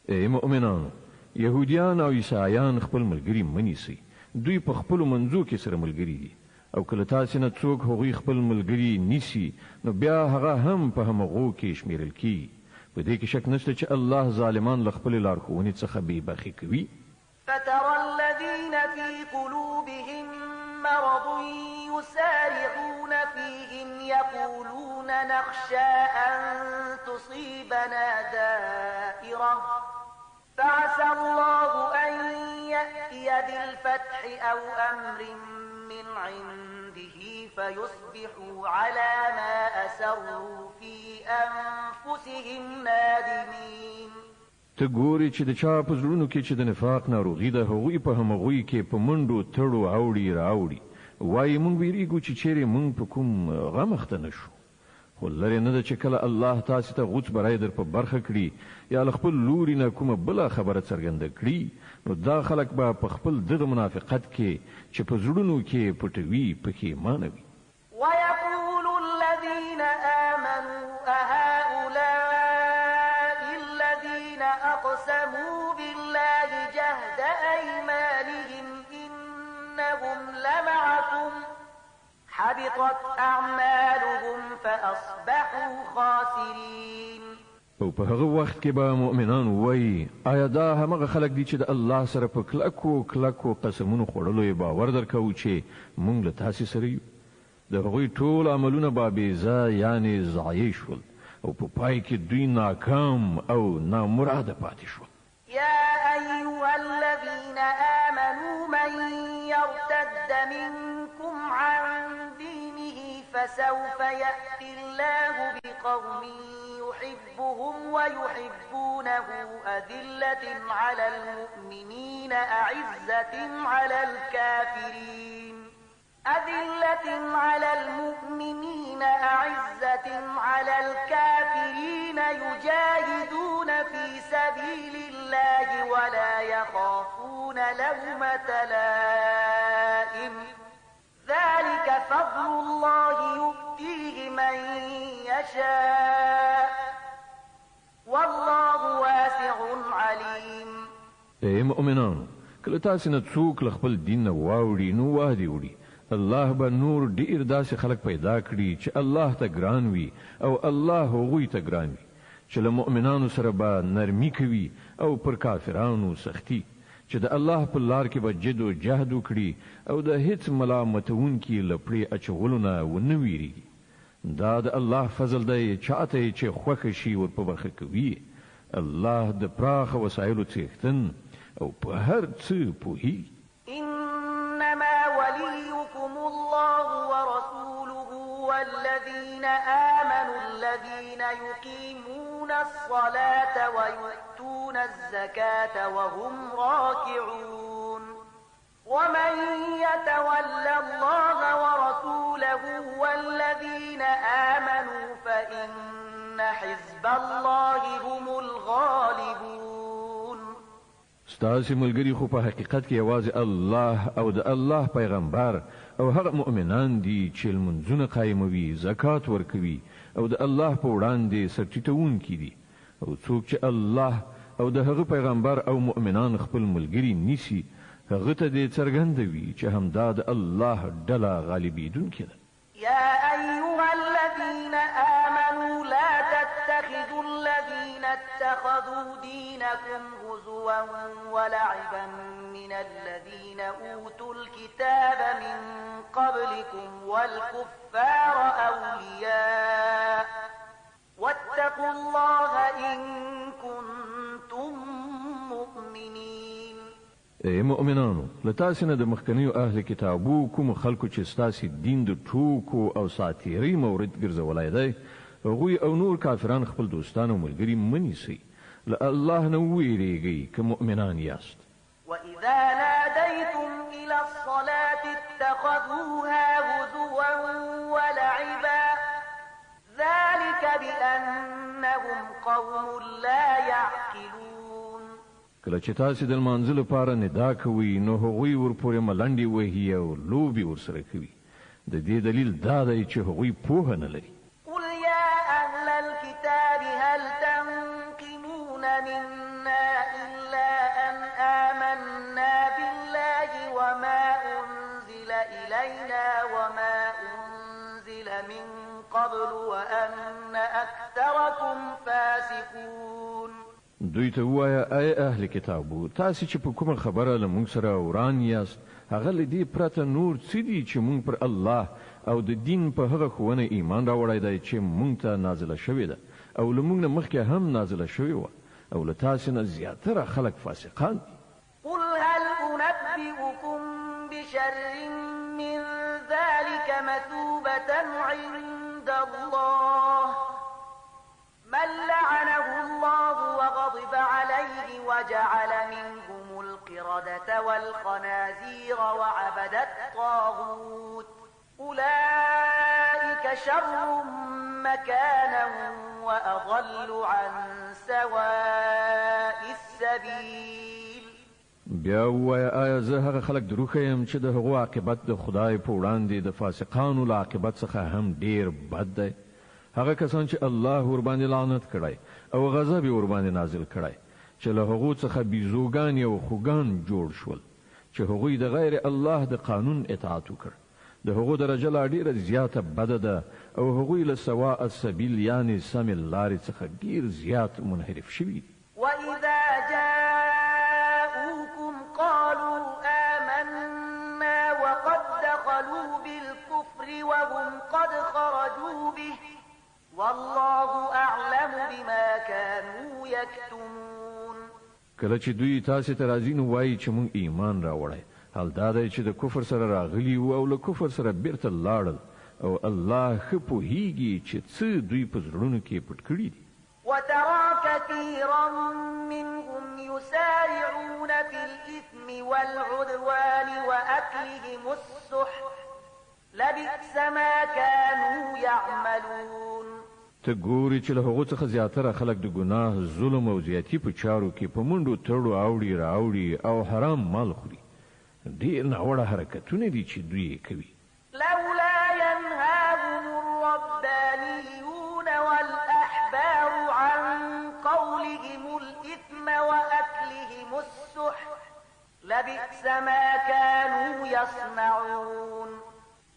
اے مؤمنانو، يهوديان او عیسایان خپل ملګری منیسي. دوی په خپل منځو کې سره ملګری دي او کله تاسو نه څوک هغوی خپل ملګری نیسي نو بیا هغه هم په همغو کې شمیرل کی. په دې کې شک نشته چې الله ظالمان له خپل لارښوونې څخه بې برخې کوي. فترى الذين في قلوبهم مرض يسارعون فيهم يقولون نخشى أن تصيبنا دائرة فعسى الله أن يأتي بالفتح أو أمر من عنده فيصبحوا على ما أسروا في أنفسهم نادمين. ته ګوري چې د چا په زړونو کې چې د نفاق ناروغي ده هغوی په همغوی کې په منډو تړو اوړي راوړي وایي مونږ ویریږو چې چیرې مونږ په کوم غم اخته نشو خو لرې نه ده چې کله الله تاسې ته غوڅ برای در په برخه کړي یا له خپل لوري نه کومه بله خبره څرګنده کړي نو دا خلک به په خپل دغه منافقت کې چې په زړونو کې پټوي پښیمانه وي. ويقول الذين آمنوا أهؤلاء الذين أقسموا بالله جهد أيمانهم إنهم لمعكم حبطت أعمالهم فأصبحوا خاسرين. او په هغه وخت کې به مؤمنان وایي آیا دا همغه خلک دي چې د الله سره په کلکو قسمونو خوړلو یې باور درکوو چې مونږ له تاسې سره یو د هغوی ټول عملونه به بېځا یعنې ضایع شول او په پای کې دوی ناکام او نامراده پاتې شول. يا أيها الذين آمنوا من يرتد منكم عن دينه فسوف يأتي الله بقوم يحبهم ويحبونه أذلة على المؤمنين أعزة على الكافرين يجاهدون في سبيل الله ولا يخافون لومة لائم ذلك فضل الله يؤتيه من يشاء والله واسع عليم. اے مؤمنانو کله تاسې نه څوک له خپل دین نه واوړي نو وادي وړي الله به نور ډیر داسې خلک پیدا کړي چې الله ته ګران وي او الله هغوی ته ګران وي چې له مؤمنانو سره به نرمي کوي او پر کافرانو سختی چې د الله په لار کې به جد او جهد وکړي او د هیڅ ملامتونکي له پړې اچولو نه ونه ویریږي. دا د الله فضل دی چاته چې خوښه شي ور په برخه کوي. الله د پراخه وسایلو څښتن او په هر څه پوهیږي. إنما وليكم الله ورسوله والذين آمنوا الذين يقيمون الصلاة ويؤتون الزكاة وهم راكعون ومن يتول الله ورسوله والذين آمنوا فإن حزب الله هم الغالبون. ستاسې ملګري خو په حقیقت کې یوازې الله او د الله پیغمبر او هغه مؤمنان دي چې لمونځونه قایموي زکات ورکوي او د الله په وړاندې سرټیټونکي دي او څوک چې الله او د هغه پیغمبر او مؤمنان خپل ملګري نیسي هغه ته دې څرګندوي چې همدا د الله ډله غالبیدونکې ده. يا أيها الذين آمنوا لا تتخذوا الذين اتخذوا دينكم هزوا ولعبا من الذين أوتوا الكتاب من قبلكم والكفار أولياء واتقوا الله إن كنتم مؤمنين. اے مؤمنانو لتاسې نه د مخکنیو اهل کتابو کوم خلکو چې ستاسې دین د ټوکو او ساتیري مورد ګرځولی دی هغوی او نور کافران خپل دوستان او ملګري منیسئ له الله نه وویریږئ که مؤمنان یاست. وإذا ناديتم إلى الصلاة اتخذوها هزوا ولعبا ذلك بأنهم قوم لا يعقلون. کله چې تاسې د لمانځه لپاره ندا کوئ نو هغوی ورپورې ملنډې وهي او لوبې ورسره کوي. د دې دلیل دا دی چې هغوی پوهه نه لري. قل يا أهل الكتاب هل تنقمون منا إلا أن آمنا بالله وما أنزل إلينا وما أنزل من قبل وأن أكثركم فاسقون. دوی ته ووایه ای اهل کتابو تاسې چې په کومه خبره له موږ سره وران یاست هغه له دې پرته نور څه دي چې موږ پر الله او د دین په هغه ښوونه ایمان راوړی دی چې موږ ته نازله شوې ده او له موږ نه مخکې هم نازله شوې وه او له تاسې نه زیاتره خلک فاسقان دي. قل هل أنبئكم بشر من ذلك مثوبة عند الله من لعنه الله وغضب عليه وجعل منهم القردة والخنازير وعبد الطاغوت أولئك شر مكانا وأضل عن سواء السبيل. بیا وای آیا زه هغه خلک دروغ یم چې د هغو عاقبت د خدای په وړاندې د فاسقانو له عاقبت څخه هم ډیر بد دی. هغه کسان چې الله ور باندې لعنت کړی او غضب ور باندې نازل کړی چې له هغو څخه بیزوګان او خوګان جوړ شول چې هغوی د غیر الله د قانون اطاعت وکړ. د هغو درجه لا ډیره زیاته بده ده او هغوی له سواء السبیل یعنی سم لارې څخه ډیر زیات منحرف شوي. وإذا جاءوكم قالوا آمنا وقد دخلوا بالكفر وهم قد خرجوا به والله أعلم بما كانوا يكتمون. کله چې دوی تاسو ته راځي نو وایي چې موږ ایمان راوړی، حال دا دی چې د کفر سره راغلي وو او له کفر سره بیرته لاړل او الله ښه پوهیږي چې څه دوی په زړونو کې پټ کړي دي. وترى كثيرا منهم يسارعون في الإثم والعدوان وأكلهم السحت لبئس ما كانوا يعملون. ته ګوري چې له هغو څخه زیاتره خلک د ګناه، ظلم او زیاتی په چارو کې په منډو تړو اوړي راوړي او حرام مال خوري. ډېر ناوړه حرکتونه دي چې دوی کوي. لولا ينهاهم الربانيون والأحبار عن قولهم الإثم وأكلهم السحت لبئس ما كانوا يصنعون.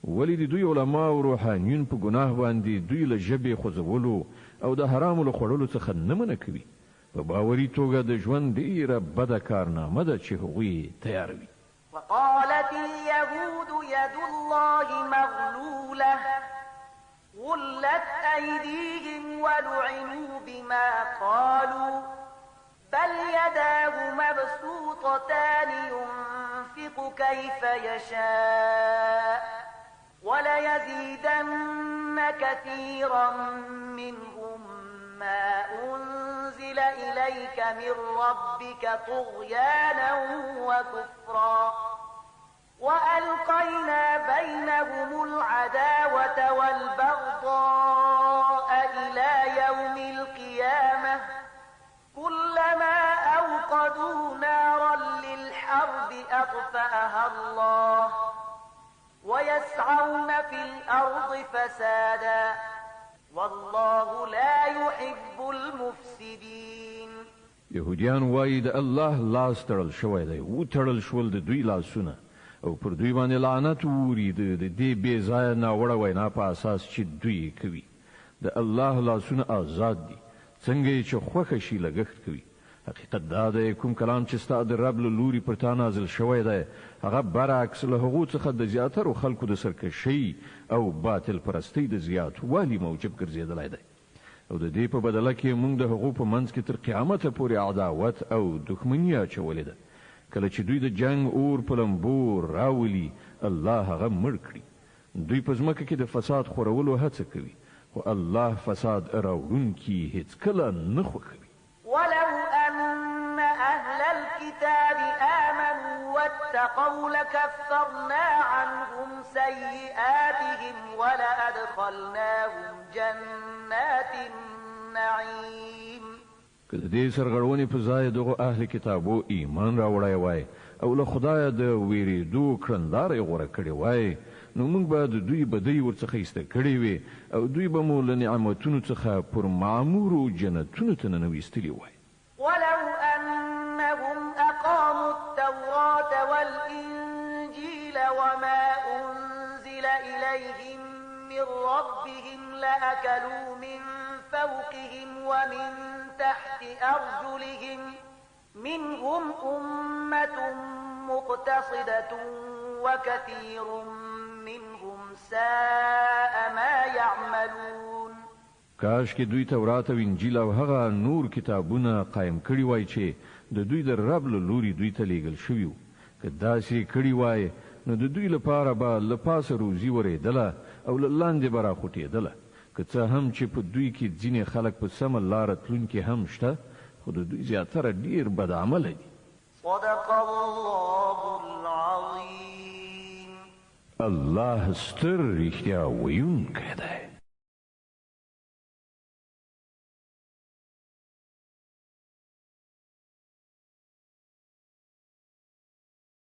ولی د دوی علما او روحانیون په ګناه باندې دوی له ژبې خوځولو او د حرامو له خوړلو څخه نه منع کوي. په باوري توګه د ژوند ډېره بده کارنامه ده چې هغوی تیاروي. وقالت اليهود يد الله مغلولة غلت أيديهم ولعنوا بما قالوا بل يداه مبسوطتان ينفق كيف يشاء وليزيدن كثيرا منهم ما أنزل إليك من ربك طغيانا وكفرا وألقينا بينهم العداوة والبغضاء إلى يوم القيامة كلما أوقدوا نارا للحرب أطفأها الله ويسعون في الأرض فسادا والله لا يحب المفسدين. يهوديان وایي د الله لاس تړل شوی دی، و تړل شول د دوی لاسونه او پر دوی باندې لعنت ووري د دې بې ځایه ناوړه وینا په اساس چې دوی کوي. د الله لاسونه آزاد دي، څنګه چې خوښه شي لګښت کوي. حقیقت دا دی کوم کلام چې ستا د رب له لوري پر تا نازل شوی دی هغه برعکس له هغو څخه د زیاترو خلکو د سرکشۍ او باطل پرستۍ د زیاتوالي موجب ګرځېدلی دی او د دې په بدله کې موږ د هغو په منځ کې تر قیامته پورې عداوت او دښمني اچولې ده. کله چې دوی د جنگ اور په لمبو راولي الله هغه مړ کړي. دوی په ځمکه کې د فساد خورولو هڅه کوي خو الله فساد راوړونکي هیڅکله نه خوښوي. ولو أن أهل الكتاب آمنوا واتقوا لكفرنا عنهم سيئاتهم ولأدخلناهم جنات النعيم. که د دې سرغړونې په ځای دغه اهل کتابو ایمان راوړی وای او له خدایه د ویریدو کړندارې غوره کړې وای نو موږ به د دوی بدۍ ورڅخه ایسته کړې وي او دوی به مو له نعمتونو څخه پر معمورو جنتونو ته ننویستلي وای. ولو أنهم أقاموا التوراة والإنجيل وما أنزل إليهم من ربهم لأكلوا من فوقهم ومن تحت أرجلهم منهم أمة مقتصدة وكثير منهم ساء ما يعملون. کاش کې دوی تورات او انجیل او هغه نور کتابونه قائم کړي وای چې د دوی د رب له لوري دوی ته لیږل شوي وو. که داسې کړي وای نو د دوی لپاره به له پاسه روزي ورېدله او له لاندې به راخوټېدله که څه هم چې په دوی کې ځینې خلک په سمه لاره تلونکي هم شته خو د دوی زیاتره ډېر بدعمله دي. صدق الله العظیم. الله ستر رښتیا ویونکی دی.